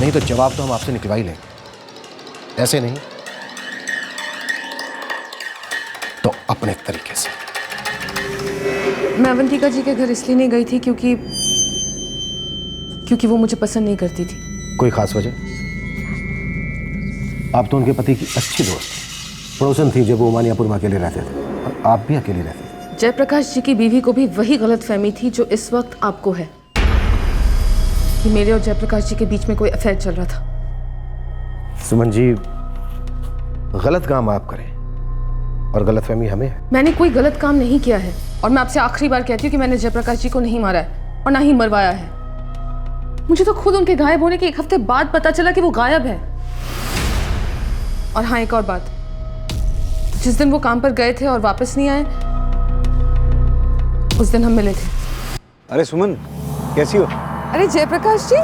नहीं तो जवाब तो हम आपसे निकलवा ही लेंगे। ऐसे नहीं तो अपने तरीके से। मैं अवंतिका जी के घर इसलिए नहीं गई थी क्योंकि वो मुझे पसंद नहीं करती थी। कोई खास वजह? आप तो उनके पति की अच्छी दोस्त, पड़ोसन थी जब वो उमानियापुर में अकेले रहते थे, और आप भी अकेले रहते थे। जयप्रकाश जी की बीवी को भी वही गलतफहमी थी जो इस वक्त आपको है, कि मेरे और जयप्रकाश जी के बीच में कोई अफेयर चल रहा था। सुमन जी, गलत काम आप करें और गलतफहमी हमें है। मैंने कोई गलत काम नहीं किया है, और मैं आपसे आखिरी बार कहती हूँ कि मैंने जयप्रकाश जी को नहीं मारा है और ना ही मरवाया है। मुझे तो खुद उनके गायब होने के 1 हफ्ते बाद पता चला कि वो गायब है। और हाँ, एक और बात, जिस दिन वो काम पर गए थे और वापस नहीं आए, उस दिन हम मिले थे। अरे सुमन, कैसी हो? अरे जयप्रकाश जी,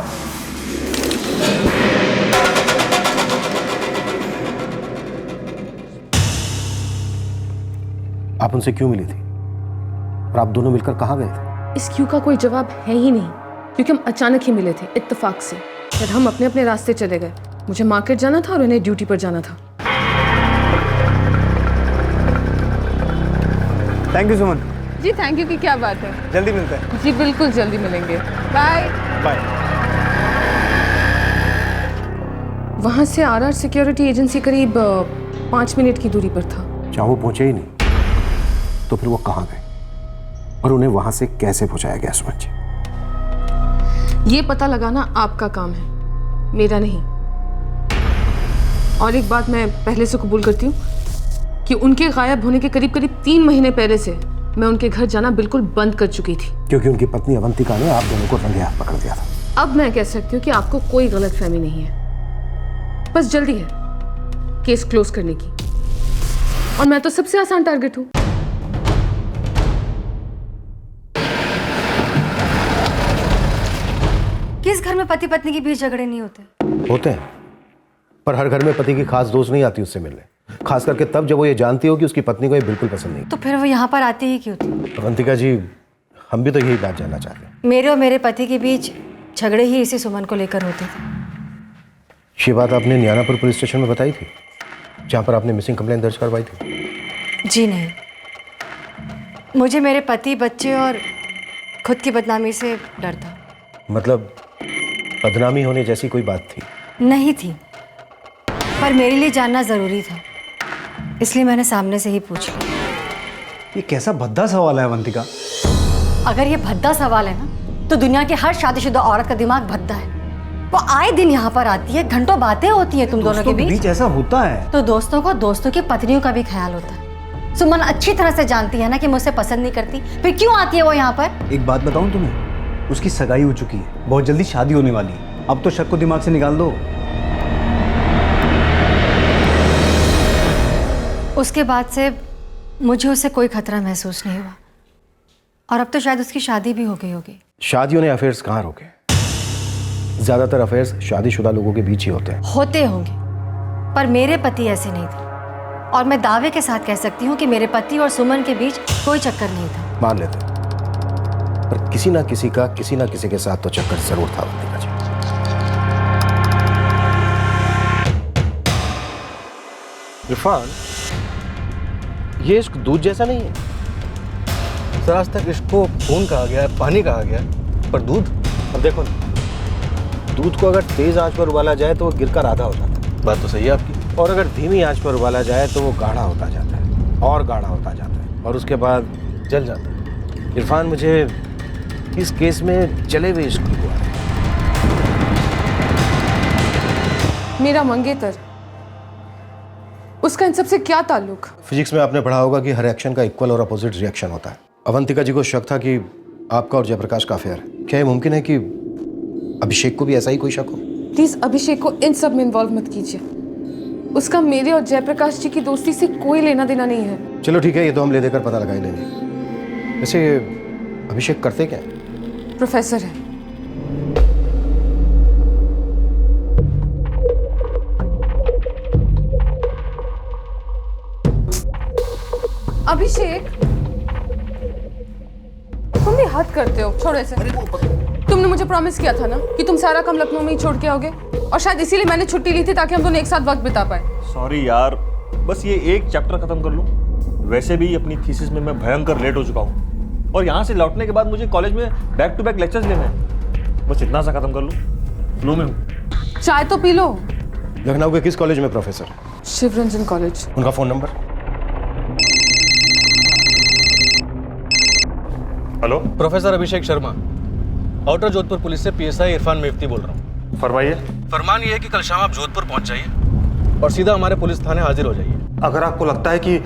आप उनसे क्यों मिली थी और आप दोनों मिलकर कहाँ गए थे? इस क्यों का कोई जवाब है ही नहीं, क्योंकि हम अचानक ही मिले थे, इत्तेफाक से। फिर हम अपने अपने रास्ते चले गए। मुझे मार्केट जाना था और उन्हें ड्यूटी पर जाना था। Thank you Suman. Ji thank you की क्या बात है, जल्दी मिलते हैं। जी बिल्कुल जल्दी मिलेंगे। Bye bye. वहां से RR सिक्योरिटी एजेंसी करीब 5 मिनट की दूरी पर था। जहाँ वो पहुंचे ही नहीं तो फिर वो कहाँ गए और उन्हें वहां से कैसे पहुंचाया गया? सुमन जी, ये पता लगाना आपका काम है, मेरा नहीं। और एक बात मैं पहले से कबूल करती हूँ कि उनके गायब होने के करीब 3 महीने पहले से मैं उनके घर जाना बिल्कुल बंद कर चुकी थी, क्योंकि उनकी पत्नी अवंतिका ने आप दोनों को रंगे हाथ पकड़ दिया था। अब मैं कह सकती हूँ कि आपको कोई गलतफहमी नहीं है, बस जल्दी है केस क्लोज करने की, और मैं तो सबसे आसान टारगेट हूँ। किस घर में पति पत्नी के बीच झगड़े नहीं होते? होते हैं, पर हर घर में पति की खास दोस्त नहीं आती उससे मिलने, खास करके तब जब वो ये जानती हो कि उसकी पत्नी को ये बिल्कुल पसंद नहीं। तो फिर वो यहाँ पर आती ही क्यों थी? अवंतिका जी, हम भी तो यही बात जानना चाहते हैं। मेरे और मेरे पति के बीच झगड़े ही इसी सुमन को लेकर होते थे। ये बात आपने न्यानापुर पुलिस स्टेशन में बताई थी, जहाँ पर आपने मिसिंग कंप्लेंट दर्ज करवाई थी? जी नहीं, मुझे मेरे पति, बच्चे और खुद की बदनामी से डर था। मतलब बदनामी होने जैसी कोई बात थी? नहीं थी, पर मेरे लिए जानना जरूरी था, इसलिए मैंने सामने से ही पूछ लिया। ये कैसा भद्दा सवाल है अवंतिका? अगर ये भद्दा सवाल है ना, तो दुनिया की हर शादीशुदा औरत का दिमाग भद्दा है। वो आए दिन यहाँ पर आती है, घंटों बातें होती है तुम दोनों के बीच। ऐसा होता है तो दोस्तों को दोस्तों की पत्नियों का भी ख्याल होता है। सुमन अच्छी तरह से जानती है ना कि मुझसे पसंद नहीं करती, फिर क्यों आती है वो यहाँ पर? एक बात बताऊं तुम्हें, उसकी सगाई हो चुकी है, बहुत जल्दी शादी होने वाली है। अब तो शक को दिमाग से निकाल दो। उसके बाद से मुझे उससे कोई खतरा महसूस नहीं हुआ, और अब तो शायद उसकी शादी भी हो गई होगी। शादियों ने अफेयर्स कहाँ रोके? ज्यादातर अफेयर्स शादीशुदा लोगों के बीच ही होते हैं। होते होंगे, पर मेरे पति ऐसे नहीं थे, और मैं दावे के साथ कह सकती हूँ कि मेरे पति और सुमन के बीच कोई चक्कर नहीं था। मान लेते, पर किसी ना किसी का किसी ना किसी के साथ तो चक्कर जरूर था अवंतिका जी। इरफान, ये इश्क दूध जैसा नहीं है। सर आज तक इसको खून कहा गया है, पानी कहा गया है, पर दूध? अब देखो ना, दूध को अगर तेज आंच पर उबाला जाए तो वो गिरकर आधा हो जाता है। बात तो सही है आपकी। और अगर धीमी आंच पर उबाला जाए तो वो गाढ़ा होता जाता है और गाढ़ा होता जाता है, और उसके बाद जल जाता है। इरफान, मुझे इस केस में जले हुए इश्क की हुआ है। मेरा मंगेतर, उसका इन सबसे क्या ताल्लुक? फिजिक्स में आपने पढ़ा होगा कि हर एक्शन का इक्वल और अपोजिट रिएक्शन होता है। अवंतिका जी को शक था कि आपका और जयप्रकाश का अफेयर है। क्या ये मुमकिन है कि अभिषेक को भी ऐसा ही कोई शक हो? प्लीज अभिषेक को इन सब में इन्वॉल्व मत कीजिए। उसका मेरे और जयप्रकाश जी की दोस्ती से कोई लेना देना नहीं है। चलो ठीक है, ये तो हम ले देकर पता लगा ही लेंगे। वैसे अभिषेक करते क्या? प्रोफेसर है। अभिषेक, तुम भी हद करते हो। छोड़ो ऐसे। तुमने मुझे प्रॉमिस किया था ना कि तुम सारा काम लखनऊ में ही छोड़ के आओगे, और शायद इसीलिए मैंने छुट्टी ली थी ताकि हम दोनों एक साथ वक्त बिता पाए। सॉरी यार, बस ये एक चैप्टर खत्म कर लूं। वैसे भी अपनी थीसिस में मैं भयंकर लेट हो चुका हूँ, और यहाँ से लौटने के बाद मुझे कॉलेज में बैक टू बैक लेक्चर्स लेने हैं। बस इतना सा खत्म कर लूं, फ्लो में हूँ। चाय तो पी लो। लखनऊ के किस कॉलेज में प्रोफेसर? शिवरंजन कॉलेज। उनका phone number? Hello, professor Abhishek Sharma, outer Jodhpur police से पीएसआई इरफान मेवती बोल रहा हूँ। फरमाइए। फरमान ये है कि कल शाम आप जोधपुर पहुंच जाइए और सीधा हमारे पुलिस थाने हाजिर हो जाइए। अगर आपको लगता है कि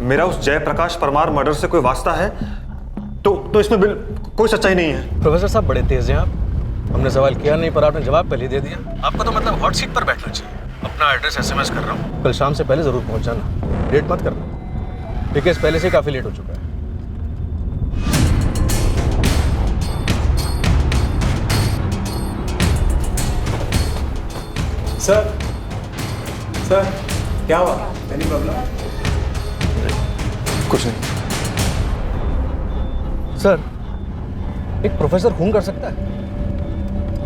मेरा उस जयप्रकाश परमार मर्डर से कोई वास्ता है तो इसमें कोई सच्चाई नहीं है। प्रोफेसर साहब बड़े तेज हैं आप। हमने सवाल किया नहीं, पर आपने जवाब पहले दे दिया। आपको तो मतलब हॉट सीट पर बैठना चाहिए। अपना एड्रेस SMS कर रहा हूँ, कल शाम से पहले जरूर पहुंच जाना। लेट मत करना, ये केस पहले से काफी लेट हो चुका है। सर क्या हुआ? Any problem? कुछ नहीं सर। एक प्रोफेसर खून कर सकता है?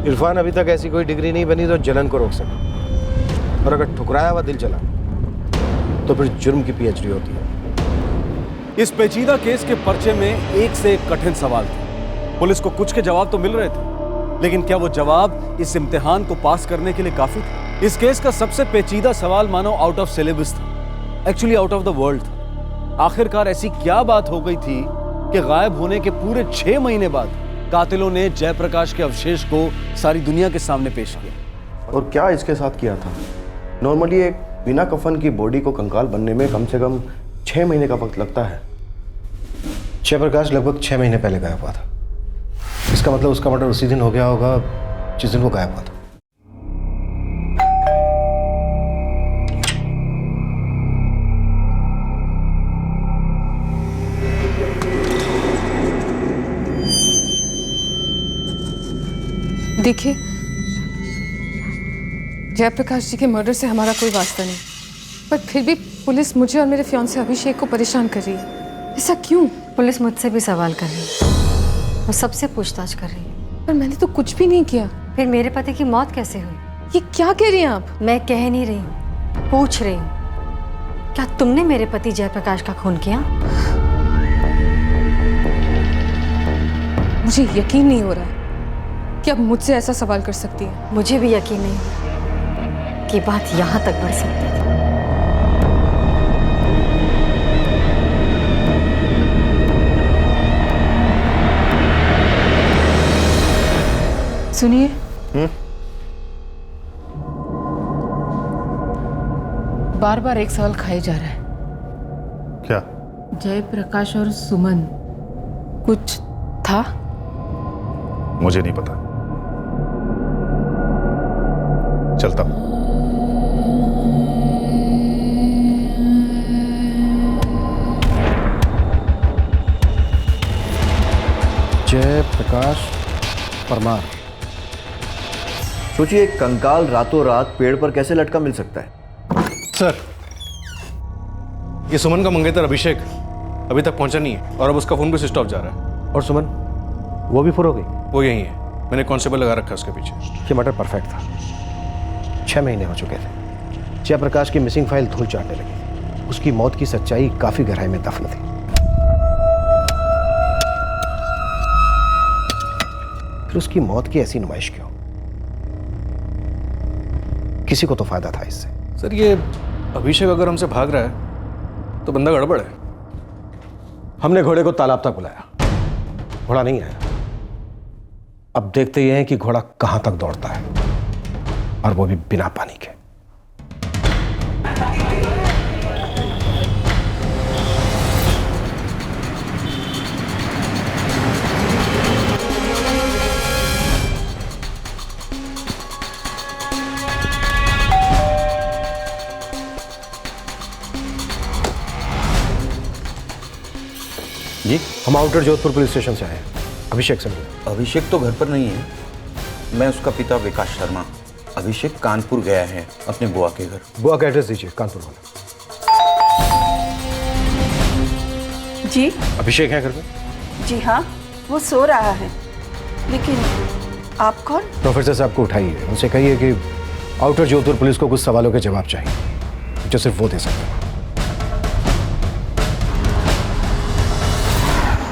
इरफान, अभी तक ऐसी कोई डिग्री नहीं बनी जो जलन को रोक सके, और अगर ठुकराया हुआ दिल जला तो फिर जुर्म की PhD होती है। इस पेचीदा केस के पर्चे में एक से एक कठिन सवाल थे। पुलिस को कुछ के जवाब तो मिल रहे थे, लेकिन क्या वो जवाब इस इम्तिहान को पास करने के लिए काफी थे? इस केस का सबसे पेचीदा सवाल मानो आउट ऑफ सिलेबस था, actually out of the world था। आखिरकार ऐसी क्या बात हो गई थी कि गायब होने के पूरे 6 महीने बाद कातिलों ने जयप्रकाश के अवशेष को सारी दुनिया के सामने पेश किया? और क्या इसके साथ किया था? नॉर्मली एक बिना कफन की बॉडी को कंकाल बनने में कम से कम 6 महीने का वक्त लगता है। जयप्रकाश लगभग 6 महीने पहले गायब हुआ था। इसका मतलब उसका मर्डर उसी दिन हो गया होगा जिस दिन वो गायब हुआ था। देखिए, जयप्रकाश जी के मर्डर से हमारा कोई वास्ता नहीं, पर फिर भी पुलिस मुझे और मेरे फियांसे अभिषेक को परेशान कर रही है। ऐसा क्यों? पुलिस मुझसे भी सवाल कर रही है, वो सबसे पूछताछ कर रही है। पर मैंने तो कुछ भी नहीं किया। फिर मेरे पति की मौत कैसे हुई? ये क्या कह रही हैं आप? मैं कह नहीं रही हूँ, पूछ रही हूँ। क्या तुमने मेरे पति जयप्रकाश का खून किया? मुझे यकीन नहीं हो रहा कि अब मुझसे ऐसा सवाल कर सकती है। मुझे भी यकीन नहीं कि बात यहाँ तक बढ़ सकती थी। सुनिए, बार बार एक सवाल खाए जा रहा है। क्या? जयप्रकाश और सुमन कुछ था? मुझे नहीं पता। चलता हूं। जय प्रकाश परमार। सोचिए एक कंकाल रातों रात पेड़ पर कैसे लटका मिल सकता है? सर, ये सुमन का मंगेतर अभिषेक अभी तक पहुंचा नहीं है और अब उसका फोन भी स्विच ऑफ जा रहा है। और सुमन, वो भी फुर हो गई? वो यही है, मैंने कांस्टेबल लगा रखा है उसके पीछे। ये मर्डर परफेक्ट था। 6 महीने हो चुके थे। जयप्रकाश की मिसिंग फाइल धूल चाटने लगी। उसकी मौत की सच्चाई काफी गहराई में दफन थी। फिर उसकी मौत की ऐसी नुमाइश क्यों? किसी को तो फायदा था इससे। सर, ये अभिषेक अगर हमसे भाग रहा है तो बंदा गड़बड़ है। हमने घोड़े को तालाब तक बुलाया, घोड़ा नहीं आया। अब देखते ही हैं कि घोड़ा कहां तक दौड़ता है, और वो भी बिना पानी के। जी, हम आउटर जोधपुर पुलिस स्टेशन से आए हैं। अभिषेक से मिले। अभिषेक तो घर पर नहीं है। मैं उसका पिता विकास शर्मा। अभिषेक कानपुर गया है अपने बुआ के घर। बुआ का एड्रेस दीजिए, कानपुर वाला। जी अभिषेक है घर में? जी हाँ, वो सो रहा है। लेकिन आप कौन? प्रोफेसर साहब को उठाइए, उनसे कहिए कि आउटर जोधपुर पुलिस को कुछ सवालों के जवाब चाहिए जो सिर्फ वो दे सकते हैं।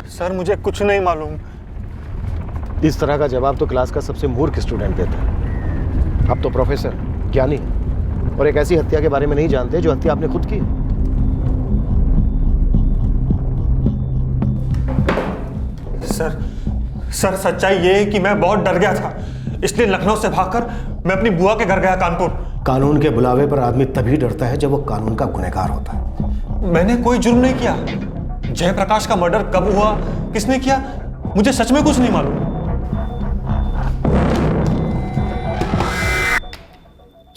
सर, मुझे कुछ नहीं मालूम। इस तरह का जवाब तो क्लास का सबसे मूर्ख स्टूडेंट देता है। आप तो प्रोफेसर, ज्ञानी, और एक ऐसी हत्या के बारे में नहीं जानते जो हत्या आपने खुद की। सर, सच्चाई ये है कि मैं बहुत डर गया था, इसलिए लखनऊ से भागकर मैं अपनी बुआ के घर गया कानपुर। कानून के बुलावे पर आदमी तभी डरता है जब वो कानून का गुनहगार होता है। मैंने कोई जुर्म नहीं किया। जयप्रकाश का मर्डर कब हुआ, किसने किया, मुझे सच में कुछ नहीं मालूम।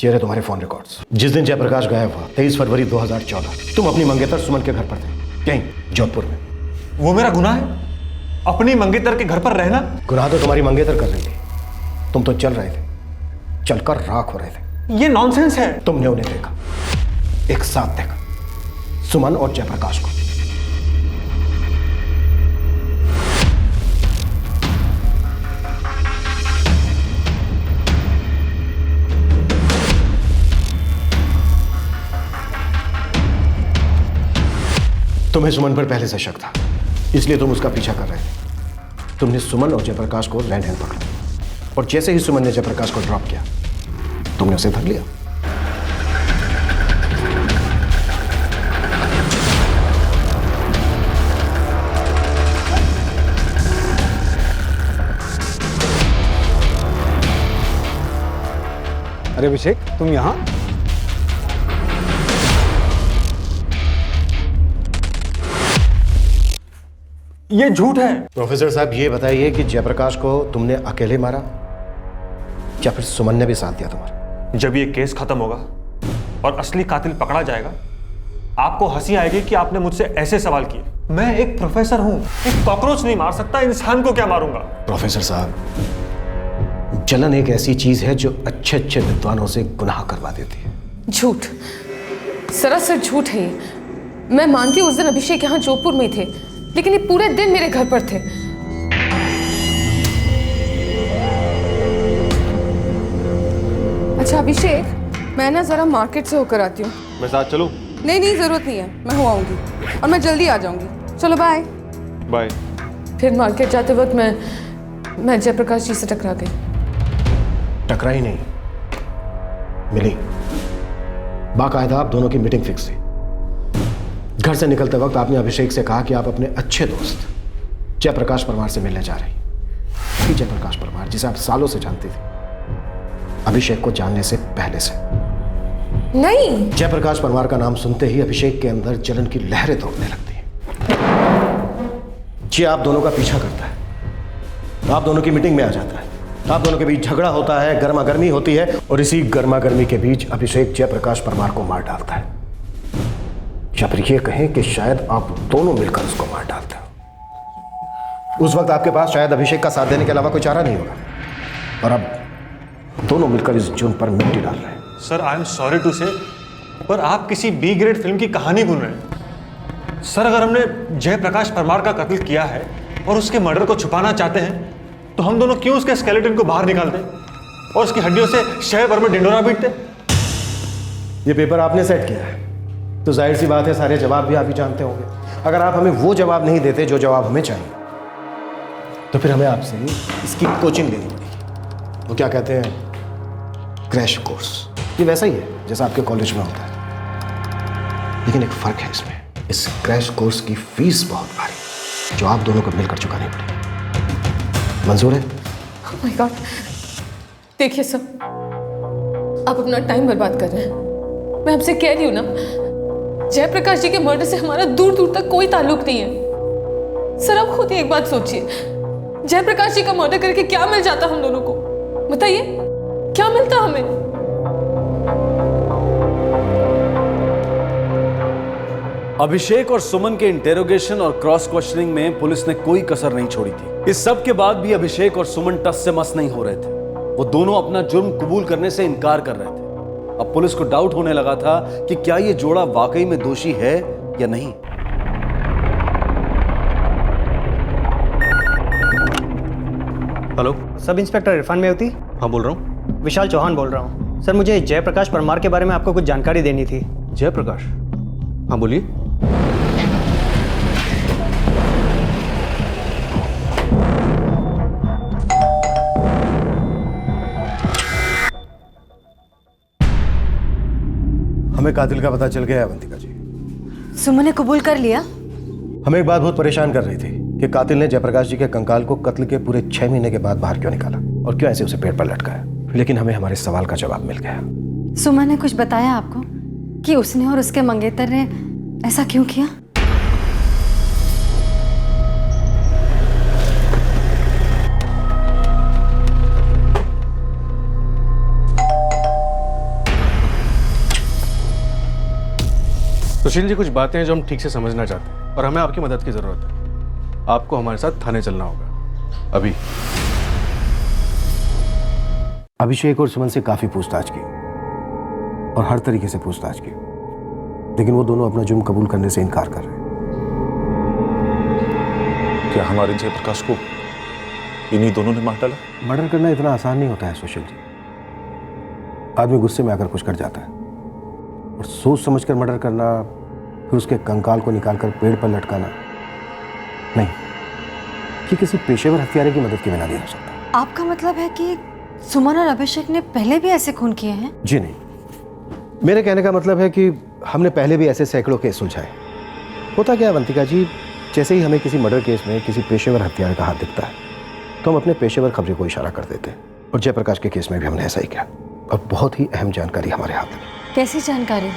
ये रहे तुम्हारे फोन रिकॉर्ड्स। जिस दिन जयप्रकाश गायब हुआ 23 फरवरी 2014, तुम अपनी मंगेतर सुमन के घर पर थे, यहीं जोधपुर में। वो मेरा गुनाह है? अपनी मंगेतर के घर पर रहना? गुनाह तो तुम्हारी मंगेतर कर रही थी, तुम तो चल रहे थे, चलकर राख हो रहे थे। ये नॉनसेंस है। तुमने उन्हें देखा, एक साथ देखा, सुमन और जयप्रकाश को। तुम्हें सुमन पर पहले से शक था, इसलिए तुम उसका पीछा कर रहे थे। तुमने सुमन और जयप्रकाश को लैंड हैंड पकड़ा, और जैसे ही सुमन ने जयप्रकाश को ड्रॉप किया, तुमने उसे धर लिया। अरे अभिषेक, तुम यहाँ? ये झूठ है। प्रोफेसर साहब, ये बताइए कि जयप्रकाश को तुमने अकेले मारा या फिर सुमन ने भी साथ दिया तुम्हारा? जब ये केस खत्म होगा और असली कातिल पकड़ा जाएगा, आपको हंसी आएगी कि आपने मुझसे ऐसे सवाल किए। मैं एक प्रोफेसर हूं, एक कॉकरोच नहीं मार सकता, इंसान को क्या मारूंगा? प्रोफेसर साहब, जलन एक ऐसी चीज है जो अच्छे अच्छे विद्वानों से गुनाह करवा देती है। झूठ, सरासर झूठ है ये। मैं मानती हूँ उस दिन अभिषेक यहाँ जोधपुर में थे, लेकिन ये पूरे दिन मेरे घर पर थे। अच्छा अभिषेक, मैं ना जरा मार्केट से होकर आती हूँ। मैं साथ चलूं? नहीं, जरूरत नहीं है, मैं हो आऊंगी और मैं जल्दी आ जाऊंगी। चलो बाय। बाय। फिर मार्केट जाते वक्त मैं जयप्रकाश जी से टकरा गई। टकराई नहीं, मिली। बाकायदा आप दोनों की मीटिंग फिक्स थी। घर से निकलते वक्त आपने अभिषेक से कहा कि आप अपने अच्छे दोस्त जयप्रकाश परमार से मिलने जा रही। वही जयप्रकाश परमार जिसे आप सालों से जानती थी, अभिषेक को जानने से पहले से। नहीं, जयप्रकाश परमार का नाम सुनते ही अभिषेक के अंदर जलन की लहरें दौड़ने लगती हैं। ये आप दोनों का पीछा करता है, आप दोनों की मीटिंग में आ जाता है। आप दोनों के बीच झगड़ा होता है, गर्मा गर्मी होती है, और इसी गर्मा गर्मी के बीच अभिषेक जयप्रकाश परमार को मार डालता है। या फिर ये कहें कि शायद आप दोनों मिलकर उसको मार डालते हो। उस वक्त आपके पास शायद अभिषेक का साथ देने के अलावा कोई चारा नहीं होगा, और अब दोनों मिलकर इस जुर्म पर मिट्टी डाल रहे हैं। Sir I am sorry to say, पर आप किसी बी ग्रेड फिल्म की कहानी बुन रहे हैं। सर अगर हमने जयप्रकाश परमार का कत्ल किया है और उसके मर्डर को छुपाना चाहते हैं, तो हम दोनों क्यों उसके स्केलेटन को बाहर निकालते और उसकी हड्डियों से शहर भर में ढिंडोरा पीटते? ये पेपर आपने सेट किया है, तो जाहिर सी बात है सारे जवाब भी आप ही जानते होंगे। अगर आप हमें वो जवाब नहीं देते जो जवाब हमें चाहिए, तो फिर हमें आपसे इसकी कोचिंग लेनी पड़ेगी। वो क्या कहते हैं, क्रैश कोर्स। ये वैसा ही है जैसा आपके कॉलेज में होता है, लेकिन एक फर्क है इसमें। इस क्रैश कोर्स की फीस बहुत भारी, जो आप दोनों को मिलकर चुकानी पड़ेगी। मंजूर है? Oh my God! देखिए सब, आप अपना टाइम बर्बाद कर रहे हैं। मैं आपसे कह रही हूँ ना, जयप्रकाश जी के मर्डर से हमारा दूर दूर तक कोई ताल्लुक नहीं है। सर आप खुद ही एक बात सोचिए, जयप्रकाश जी का मर्डर करके क्या मिल जाता हम दोनों को? बताइए, क्या मिलता हमें? अभिषेक और सुमन के इंटेरोगेशन और क्रॉस क्वेश्चनिंग में पुलिस ने कोई कसर नहीं छोड़ी थी। इस सब के बाद भी अभिषेक और सुमन टस से मस नहीं हो रहे थे। वो दोनों अपना जुर्म कबूल करने से इनकार कर रहे थे। अब पुलिस को डाउट होने लगा था कि क्या ये जोड़ा वाकई में दोषी है या नहीं। Hello, sub inspector Irfan मेवती? हाँ बोल रहा हूँ। विशाल चौहान बोल रहा हूँ। सर मुझे जयप्रकाश परमार के बारे में आपको कुछ जानकारी देनी थी। जयप्रकाश? हाँ बोलिए। हमें कातिल का पता चल गया है अवंतिका जी। सुमन ने कबूल कर लिया? हमें एक बात बहुत परेशान कर रही थी कि कातिल ने जयप्रकाश जी के कंकाल को कत्ल के पूरे 6 महीने के बाद बाहर क्यों निकाला और क्यों ऐसे उसे पेड़ पर लटकाया। लेकिन हमें हमारे सवाल का जवाब मिल गया। सुमन ने कुछ बताया आपको कि उसने और उसके मंगेतर ने ऐसा क्यों किया? सुशील जी, कुछ बातें हैं जो हम ठीक से समझना चाहते हैं और हमें आपकी मदद की जरूरत है। आपको हमारे साथ थाने चलना होगा अभी। अभिषेक और सुमन से काफी पूछताछ की और हर तरीके से पूछताछ की, लेकिन वो दोनों अपना जुर्म कबूल करने से इनकार कर रहे हैं। क्या हमारे जयप्रकाश को इन्हीं दोनों ने मार डाला? मर्डर करना इतना आसान नहीं होता है सुशील जी। आदमी गुस्से में आकर कुछ कर जाता है, और सोच समझकर मर्डर करना, फिर उसके कंकाल को निकालकर पेड़ पर लटकाना, नहीं, कि किसी पेशेवर हत्यारे की मदद के बिना नहीं हो सकता। आपका मतलब है कि सुमन और अभिषेक ने पहले भी ऐसे खून किए हैं? जी नहीं, मेरे कहने का मतलब है कि हमने पहले भी ऐसे सैकड़ों केस सुलझाए। होता क्या अवंतिका जी, जैसे ही हमें किसी मर्डर केस में किसी पेशेवर हत्यारे का हाथ दिखता है, तो हम अपने पेशेवर खबरें को इशारा कर देते हैं। और जयप्रकाश के केस में भी हमने ऐसा ही किया, और बहुत ही अहम जानकारी हमारे हाथ में। कैसी जानकारी?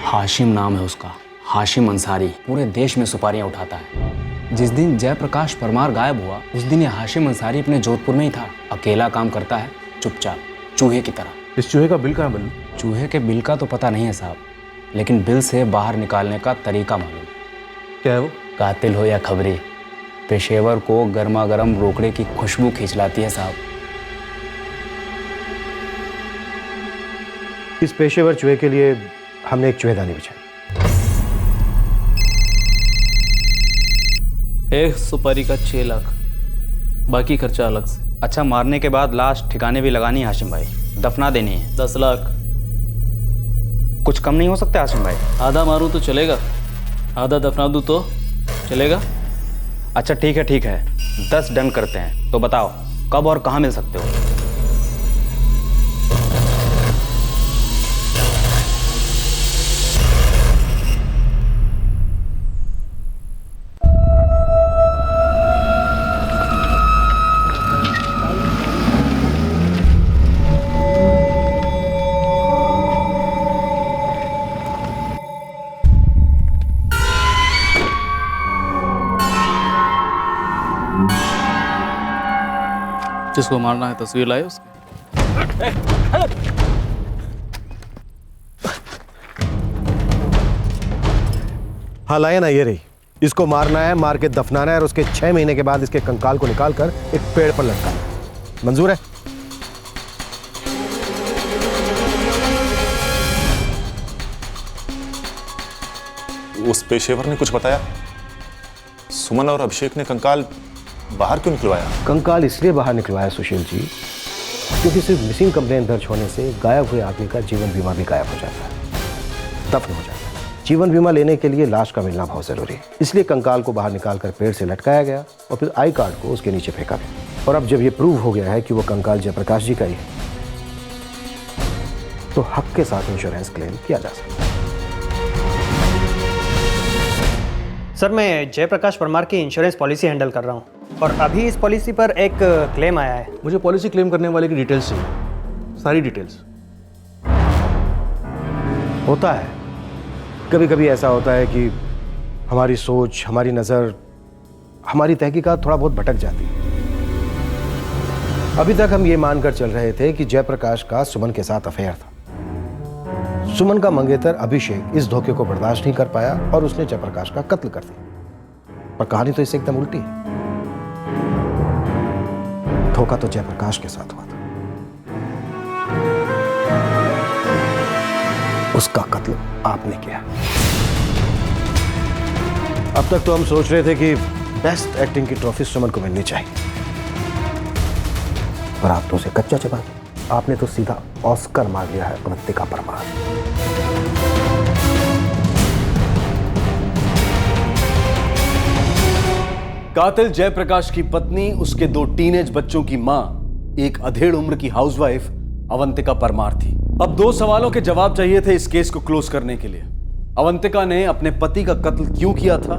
हाशिम नाम है उसका, हाशिम अंसारी। पूरे देश में सुपारियां उठाता है। जिस दिन जयप्रकाश परमार गायब हुआ, उस दिन ये हाशिम अंसारी अपने जोधपुर में ही था। अकेला काम करता है, चुपचाप, चूहे की तरह। इस चूहे का बिल कहाँ बनी? चूहे के बिल का तो पता नहीं है साहब, लेकिन बिल से बाहर निकालने का तरीका मालूम। क्या है वो? कातिल हो या खबरी, पेशेवर को गर्मा गर्म रोकड़े की खुशबू खींच लाती है साहब। इस पेशेवर चूहे के लिए हमने एक चूहेदानी बिछाई। एक सुपारी का 6 लाख, बाकी खर्चा अलग से। अच्छा, मारने के बाद लाश ठिकाने भी लगानी है हाशिम भाई, दफना देनी है। 10 लाख। कुछ कम नहीं हो सकता हाशिम भाई? आधा मारूं तो चलेगा, आधा दफना दूं तो चलेगा? अच्छा ठीक है, 10 डन करते हैं। तो बताओ कब और कहाँ मिल सकते हो? जिसको मारना है तस्वीर लाए उसकी। हाँ लाए ना, ये रही। इसको मारना है, मार के दफनाना है और उसके 6 महीने के बाद इसके कंकाल को निकाल कर एक पेड़ पर लटकाना है। मंजूर है? उस पेशेवर ने कुछ बताया? सुमन और अभिषेक ने कंकाल बाहर क्यों निकलवाया? कंकाल इसलिए बाहर निकलवाया सुशील जी, क्योंकि सिर्फ मिसिंग कंप्लेंट दर्ज होने से गायब हुए आदमी का जीवन बीमा भी गायब हो जाता है, दफन हो जाता है। जीवन बीमा लेने के लिए लाश का मिलना बहुत जरूरी है, इसलिए कंकाल को बाहर निकालकर पेड़ से लटकाया गया और फिर आई कार्ड को उसके नीचे फेंका गया। और अब जब ये प्रूव हो गया है कि वो कंकाल जयप्रकाश जी का ही है, तो हक के साथ इंश्योरेंस क्लेम किया जा सकता है। सर, मैं जयप्रकाश परमार की इंश्योरेंस पॉलिसी हैंडल कर रहा हूँ और अभी इस पॉलिसी पर एक क्लेम आया है। मुझे पॉलिसी क्लेम करने वाले की डिटेल्स चाहिए, सारी डिटेल्स। होता है, कभी कभी ऐसा होता है कि हमारी सोच, हमारी नज़र, हमारी तहकीकात थोड़ा बहुत भटक जाती है। अभी तक हम ये मानकर चल रहे थे कि जयप्रकाश का सुमन के साथ अफेयर था। सुमन का मंगेतर अभिषेक इस धोखे को बर्दाश्त नहीं कर पाया और उसने जयप्रकाश का कत्ल कर दिया। पर कहानी तो इससे एकदम उल्टी है। धोखा तो जयप्रकाश के साथ हुआ था, उसका कत्ल आपने किया। अब तक तो हम सोच रहे थे कि बेस्ट एक्टिंग की ट्रॉफी सुमन को मिलनी चाहिए, पर आप तो उसे कच्चा चबा दिया। आपने तो सीधा ऑस्कर मार लिया है अवंतिका परमार। कातिल जयप्रकाश की पत्नी, उसके 2 टीनेज बच्चों की मां, एक अधेड़ उम्र की हाउसवाइफ अवंतिका परमार थी। अब 2 सवालों के जवाब चाहिए थे इस केस को क्लोज करने के लिए। अवंतिका ने अपने पति का कत्ल क्यों किया था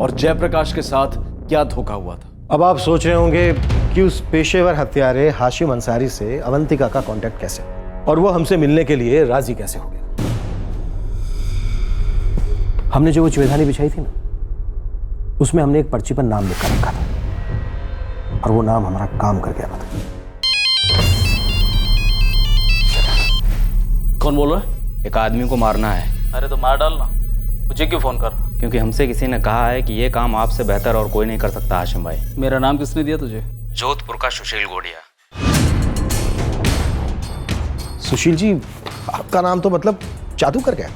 और जयप्रकाश के साथ क्या धोखा हुआ था? अब आप सोच रहे होंगे कि उस पेशेवर हत्यारे हाशिम अंसारी से अवंतिका का कांटेक्ट कैसे और वो हमसे मिलने के लिए राजी कैसे हो गया। हमने जो वो चुवेधानी बिछाई थी ना, उसमें हमने एक पर्ची पर नाम लिखकर रखा था और वो नाम हमारा काम कर गया था। कौन बोल रहा है? एक आदमी को मारना है। अरे तो मार डालना, मुझे क्यों फोन कर? क्योंकि हमसे किसी ने कहा है कि ये काम आपसे बेहतर और कोई नहीं कर सकता हाशिम भाई। मेरा नाम किसने दिया तुझे? जोधपुर का सुशील गोड़िया। सुशील जी, आपका नाम तो मतलब जादू कर गया।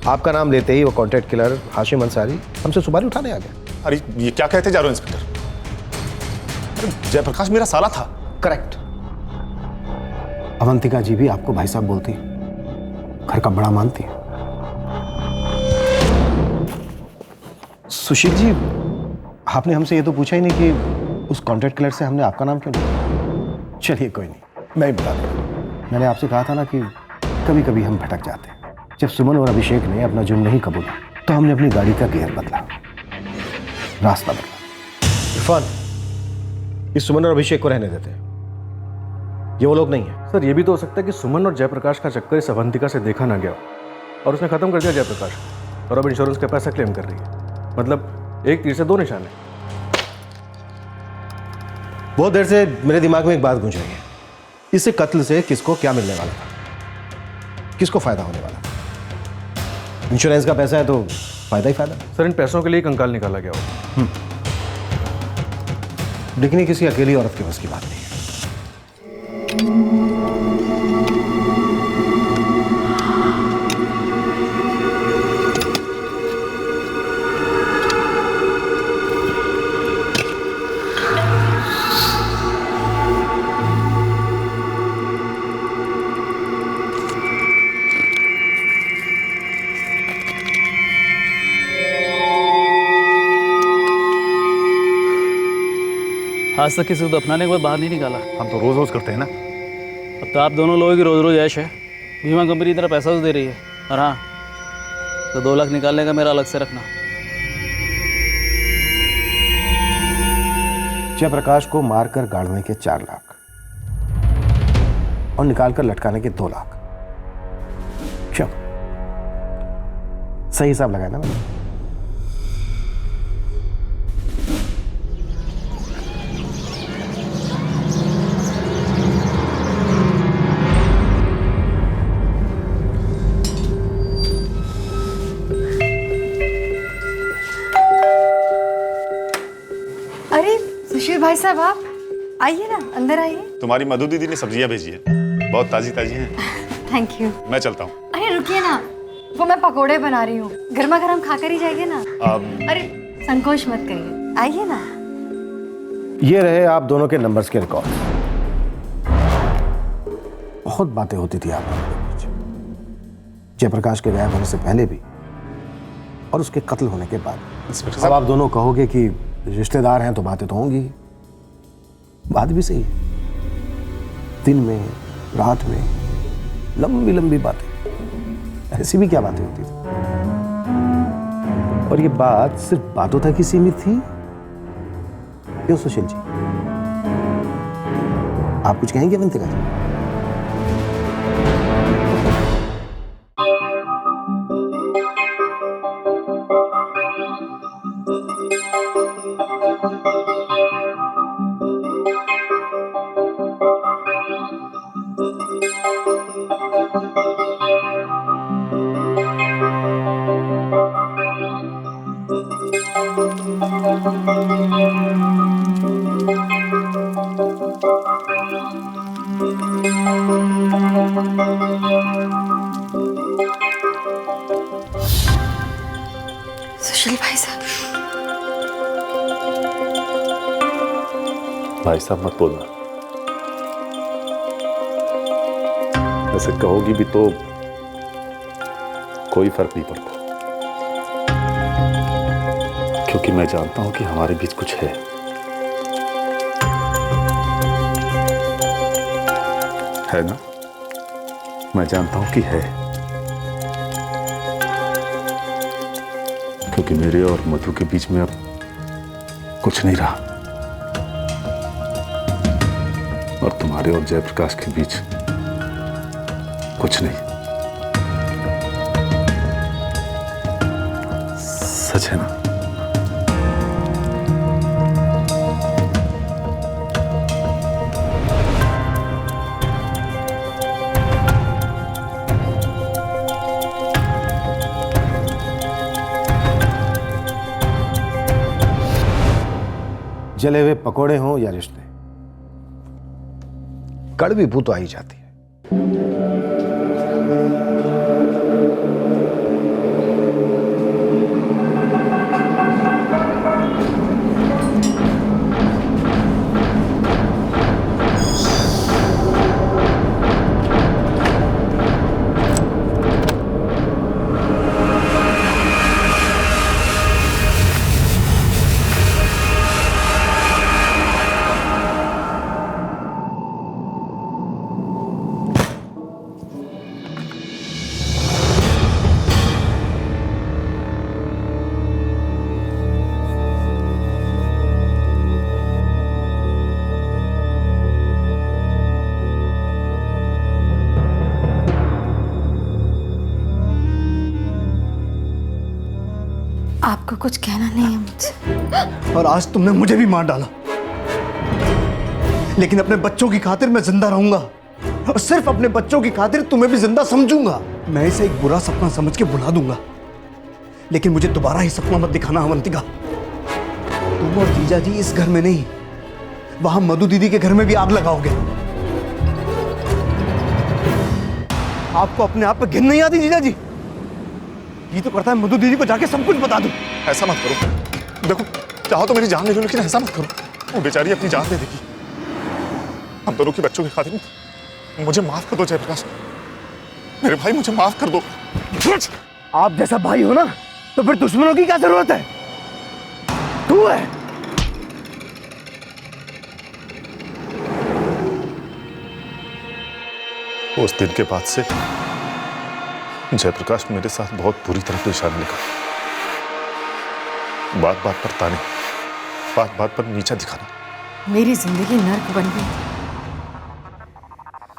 आपका नाम लेते ही वो कॉन्ट्रैक्ट किलर हाशिम अंसारी हमसे सुपारी उठाने आ गया। अरे ये क्या कहते जा रहे हो इंस्पेक्टर? अरे जयप्रकाश मेरा साला था। करेक्ट। अवंतिका जी भी आपको भाई साहब बोलती, घर का बड़ा मानती है। सुशील जी, आपने हमसे ये तो पूछा ही नहीं कि उस कॉन्ट्रैक्ट किलर से हमने आपका नाम क्यों लिया। चलिए कोई नहीं, मैं ही बता दूँ। मैंने आपसे कहा था ना कि कभी कभी हम भटक जाते हैं। जब सुमन और अभिषेक ने अपना जुर्म नहीं कबूला तो हमने अपनी गाड़ी का गियर बदला, रास्ता बदला। इरफान, इस सुमन और अभिषेक को रहने देते हैं, ये वो लोग नहीं है। सर, ये भी तो हो सकता है कि सुमन और जयप्रकाश का चक्कर इस अवंतिका से देखा ना गया और उसने खत्म कर दिया जयप्रकाश और अब इंश्योरेंस का पैसा क्लेम कर रही है। मतलब एक तीर से 2 निशाने। बहुत देर से मेरे दिमाग में एक बात गूंज रही है, इस कत्ल से किसको क्या मिलने वाला था, किसको फायदा होने वाला था? इंश्योरेंस का पैसा है तो फायदा ही फायदा। सर, इन पैसों के लिए कंकाल निकाला गया हो। लेकिन ये किसी अकेली औरत के बस की बात नहीं है। आज तक किसी को दफनाने के बाद बाहर नहीं निकाला। हम तो रोज रोज करते हैं ना। अब तो आप दोनों लोगों की रोज रोज ऐश है। बीमा कंपनी इतना पैसा तो दे रही है, और हाँ, तो 2 लाख निकालने का मेरा अलग से रखना। जयप्रकाश को मारकर गाड़ने के 4 लाख और निकालकर लटकाने के 2 लाख। क्यों? सही हिसाब लगाया ना मैंने? अरे सुशील भाई साहब, आप आइए ना, अंदर आइए। तुम्हारी मधु दीदी ने सब्जियां भेजी है, बहुत ताजी ताजी हैं। Thank you. मैं चलता हूँ। अरे रुकिए ना, वो मैं पकोड़े बना रही हूँ, गर्मा गर्म खाकर ही जाइए ना। अरे संकोच मत करिए, आइए ना। ये रहे आप दोनों के नंबर्स के रिकॉर्ड। बहुत बातें होती थी आप दोनों के बीच, जयप्रकाश के गायब होने से पहले भी और उसके कत्ल होने के बाद। अब आप दोनों कहोगे कि रिश्तेदार हैं तो बातें तो होंगी। बात भी सही है, दिन में रात में लंबी लंबी बातें, ऐसी भी क्या बातें होती थी। और ये बात सिर्फ बातों तक ही सीमित थी? क्यों सुशील जी, आप कुछ कहेंगे अवंतिका जी? सुशील भाई साहब। भाई साहब मत बोलना, ऐसे कहोगी भी तो कोई फर्क नहीं पड़ता, क्योंकि मैं जानता हूं कि हमारे बीच कुछ है ना? मैं जानता हूं कि है, क्योंकि मेरे और मधु के बीच में अब कुछ नहीं रहा, और तुम्हारे और जयप्रकाश के बीच कुछ नहीं। सच है ना? जले हुए पकोड़े हों या रिश्ते, कड़वी बू तो आ ही जाती है। आपको कुछ कहना नहीं है मुझसे। और आज तुमने मुझे भी मार डाला, लेकिन अपने बच्चों की खातिर मैं जिंदा रहूंगा, और सिर्फ अपने बच्चों की खातिर तुम्हें भी जिंदा समझूंगा। मैं इसे एक बुरा सपना समझ के भुला दूंगा, लेकिन मुझे दोबारा ही सपना मत दिखाना अवंतिका। तुम और जीजा जी इस घर में नहीं, वहां मधु दीदी के घर में भी आग लगाओगे। आपको अपने आप पे घिन नहीं आती जीजा जी? ये तो करता है मधु दीदी को जाके सब कुछ बता दूं। ऐसा मत करो, देखो चाहो तो मेरी जान ले लो, लेकिन ऐसा मत करो, वो बेचारी अपनी जान दे देगी। हम दोनों के बच्चों की खातिर मुझे माफ कर दो जयप्रकाश, मेरे भाई मुझे माफ कर दो। आप जैसा भाई हो ना, तो फिर दुश्मनों की क्या जरूरत है? तू है। उस दिन के बाद से जयप्रकाश मेरे साथ बहुत बुरी तरह पेश आने लगा। बात बात पर ताने, बात बात पर नीचा दिखाना। मेरी जिंदगी नर्क बन गई,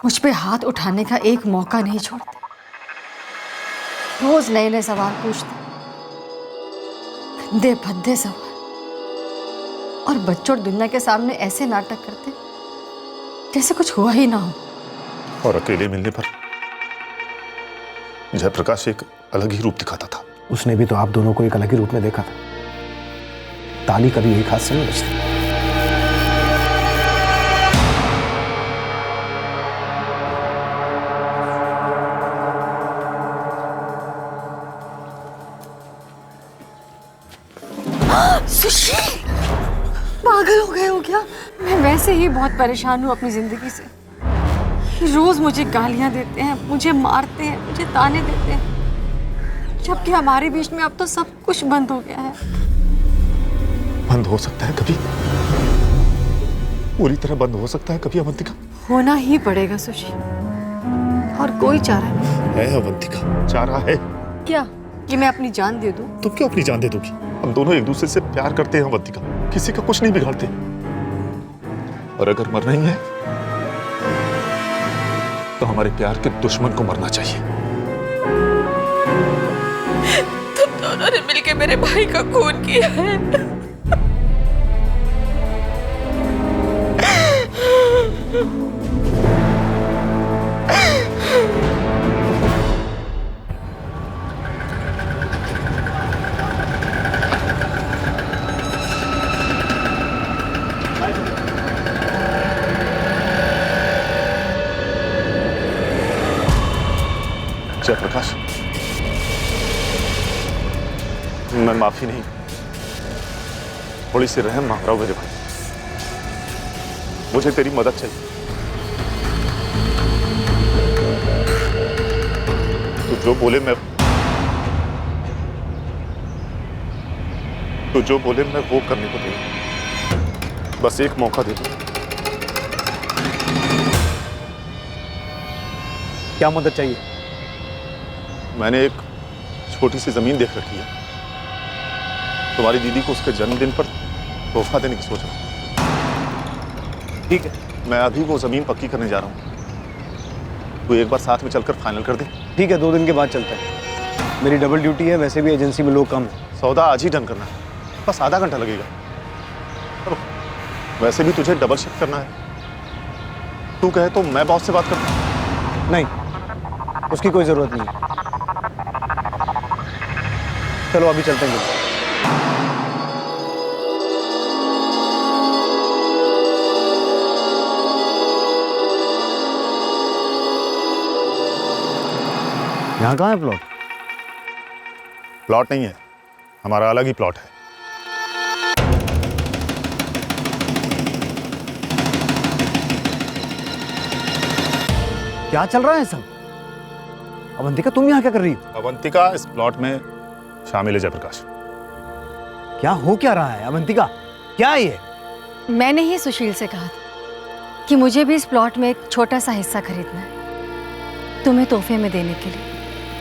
मुझ पे हाथ उठाने का एक मौका नहीं छोड़ते। रोज नए नए सवाल पूछते, गंदे भद्दे सवाल, और बच्चों और दुनिया के सामने ऐसे नाटक करते जैसे कुछ हुआ ही ना हो। और अकेले मिलने पर जयप्रकाश एक अलग ही रूप दिखाता था। उसने भी तो आप दोनों को एक अलग ही रूप में देखा था। ताली कभी एक हाथ से नहीं बजती। पागल हो गए हो क्या? मैं वैसे ही बहुत परेशान हूँ अपनी जिंदगी से। रोज मुझे गालियाँ देते हैं, मुझे मारते हैं, मुझे ताने देते हैं, जबकि हमारे बीच में अब तो सब कुछ बंद हो गया है। बंद हो सकता है कभी, पूरी तरह बंद हो सकता है कभी अवंतिका? होना ही पड़ेगा सुशील, और कोई चारा नहीं है अवंतिका, चारा है। क्या कि मैं अपनी जान दे दूं? तुम क्यों अपनी जान दे दोगी? हम दोनों एक दूसरे से प्यार करते हैं अवंतिका, किसी का कुछ नहीं बिगाड़ते। और अगर मरना ही है तो हमारे प्यार के दुश्मन को मरना चाहिए। तुम दोनों ने मिलकर मेरे भाई का खून किया है। जयप्रकाश, मैं माफी नहीं, थोड़ी सी रहम मांग रहा हूं मेरे भाई। मुझे तेरी मदद चाहिए। तू जो बोले मैं वो करने को तैयार। बस एक मौका दे दो। क्या मदद चाहिए? मैंने एक छोटी सी जमीन देख रखी है, तुम्हारी दीदी को उसके जन्मदिन पर तोहफा देने की सोच रहा हूं। ठीक है, मैं अभी वो जमीन पक्की करने जा रहा हूं, तू एक बार साथ में चलकर फाइनल कर दे। ठीक है, 2 दिन के बाद चलते हैं। मेरी डबल ड्यूटी है, वैसे भी एजेंसी में लोग कम हैं। सौदा आज ही डन करना है, बस आधा घंटा लगेगा। चलो, वैसे भी तुझे डबल शिफ्ट करना है। तू कहे तो मैं बॉस से बात करता हूं। नहीं, उसकी कोई जरूरत नहीं है। चलो अभी चलते हैं। यहाँ कहाँ है प्लॉट? प्लॉट नहीं है, हमारा अलग ही प्लॉट है। क्या चल रहा है सब? अवंतिका, तुम यहाँ क्या कर रही हो? अवंतिका इस प्लॉट में शामिल है जयप्रकाश। क्या हो क्या रहा है अवंतिका? क्या है ये? मैंने ही सुशील से कहा था कि मुझे भी इस प्लॉट में एक छोटा सा हिस्सा खरीदना है, तुम्हें तोहफे में देने के लिए।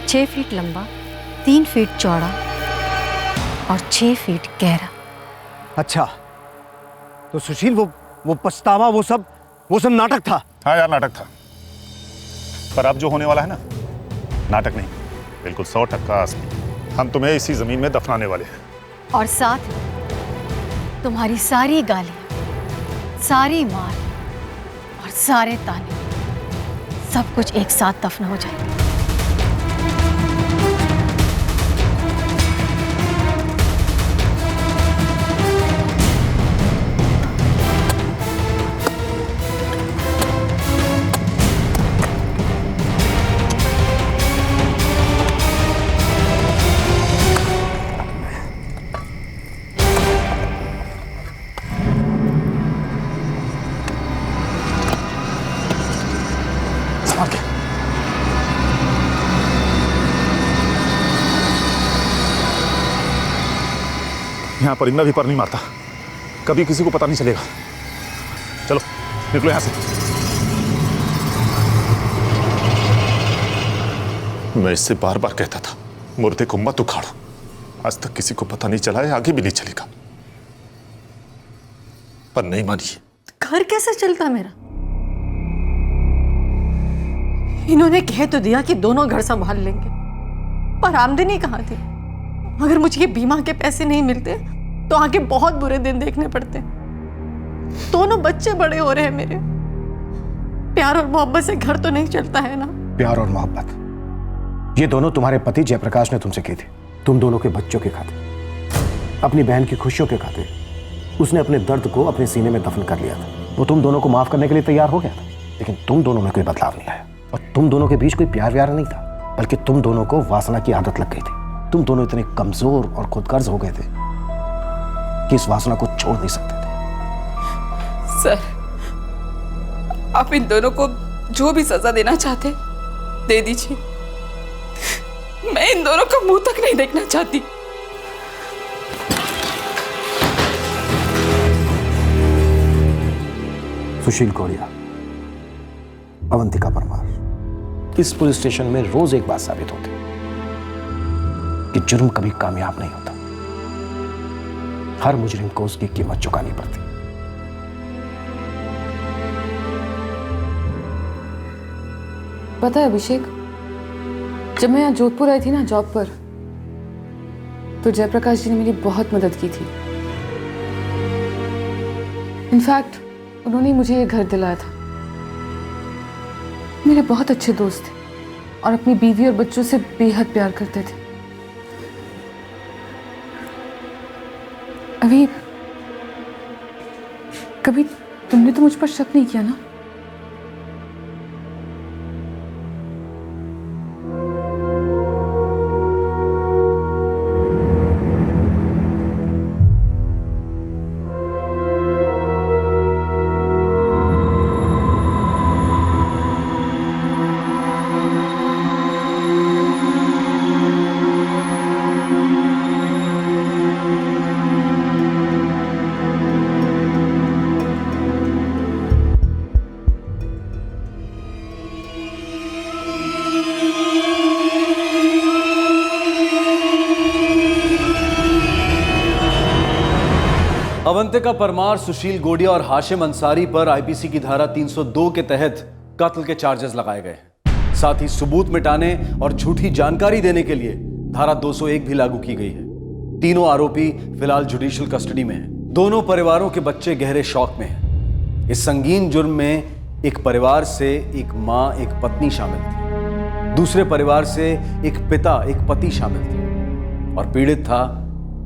6 फीट लंबा, 3 फीट चौड़ा और 6 फीट गहरा। अच्छा, तो सुशील वो पछतावा वो सब नाटक था? हाँ यार, नाटक था, पर अब जो होने वाला है ना, नाटक नहीं, बिल्कुल 100% असली। हम तुम्हें इसी जमीन में दफनाने वाले हैं। और साथ में तुम्हारी सारी गालियां, सारी मार और सारे ताने, सब कुछ एक साथ दफन हो जाए। यहाँ परिंदा भी पर नहीं मारता, कभी किसी को पता नहीं चलेगा। चलो निकलो यहाँ से। मैं इससे बार बार कहता था, मुर्दे को मत उखाड़ो। आज तक किसी को पता नहीं चला है, आगे भी नहीं चलेगा, पर नहीं मानी। घर कैसे चलता मेरा? इन्होंने कह तो दिया कि दोनों घर संभाल लेंगे, पर आमदनी कहाँ थी? अगर मुझे ये बीमा के पैसे नहीं मिलते तो आगे बहुत बुरे दिन देखने पड़ते। दोनों बच्चे बड़े हो रहे हैं मेरे। प्यार और मोहब्बत से घर तो नहीं चलता है ना। प्यार और मोहब्बत ये दोनों तुम्हारे पति जयप्रकाश ने तुमसे की थी, तुम दोनों के बच्चों के खातिर, अपनी बहन की खुशियों के खातिर। उसने अपने दर्द को अपने सीने में दफन कर लिया था। वो तुम दोनों को माफ करने के लिए तैयार हो गया था, लेकिन तुम दोनों में कोई बदलाव नहीं आया। और तुम दोनों के बीच कोई प्यार व्यार नहीं था, बल्कि तुम दोनों को वासना की आदत लग गई थी। तुम दोनों इतने कमजोर और खुदगर्ज हो गए थे कि इस वासना को छोड़ नहीं सकते थे। सर, आप इन दोनों को जो भी सजा देना चाहते दे दीजिए। मैं इन दोनों का मुंह तक नहीं देखना चाहती। सुशील गौड़िया, अवंतिका परमार, इस पुलिस स्टेशन में रोज एक बात साबित होती कि जुर्म कभी कामयाब नहीं होता। हर मुजरिम को उसकी कीमत चुकानी पड़ती। पता है अभिषेक, जब मैं यहाँ जोधपुर आई थी ना जॉब पर, तो जयप्रकाश जी ने मेरी बहुत मदद की थी। इनफैक्ट उन्होंने मुझे ये घर दिलाया था। मेरे बहुत अच्छे दोस्त थे और अपनी बीवी और बच्चों से बेहद प्यार करते थे। अभी कभी तुमने तो मुझ पर शक नहीं किया ना? अवंतिका परमार, सुशील गोड़िया और हाशिम अंसारी पर आईपीसी की धारा 302 के तहत कत्ल के चार्जेस लगाए गए हैं। साथ ही सबूत मिटाने और झूठी जानकारी देने के लिए धारा 201 भी लागू की गई है। तीनों आरोपी फिलहाल जुडिशियल कस्टडी में हैं। दोनों परिवारों के बच्चे गहरे शौक में हैं। इस संगीन जुर्म में एक परिवार से एक मां, एक पत्नी शामिल थी। दूसरे परिवार से एक पिता, एक पति शामिल थे और पीड़ित था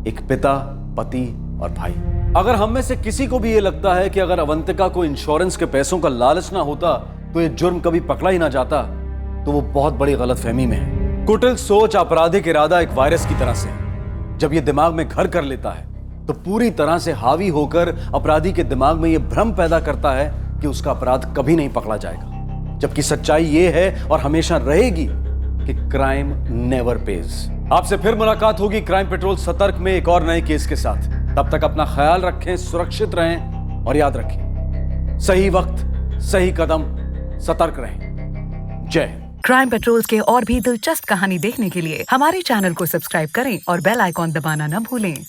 एक पिता, पति और भाई। अगर हम में से किसी को भी ये लगता है कि अगर अवंतिका को इंश्योरेंस के पैसों का लालच ना होता तो ये जुर्म कभी पकड़ा ही ना जाता, तो वो बहुत बड़ी गलतफहमी में है। कुटिल सोच, आपराधिक इरादा एक वायरस की तरह से है। जब ये दिमाग में घर कर लेता है तो पूरी तरह से हावी होकर अपराधी के दिमाग में ये भ्रम पैदा करता है कि उसका अपराध कभी नहीं पकड़ा जाएगा, जबकि सच्चाई ये है और हमेशा रहेगी कि क्राइम नेवर पेज। आपसे फिर मुलाकात होगी क्राइम पेट्रोल सतर्क में एक और नए केस के साथ। तब तक अपना ख्याल रखें, सुरक्षित रहें और याद रखें, सही वक्त, सही कदम, सतर्क रहें। जय। क्राइम पेट्रोल के और भी दिलचस्प कहानी देखने के लिए हमारे चैनल को सब्सक्राइब करें और बेल आइकॉन दबाना न भूलें।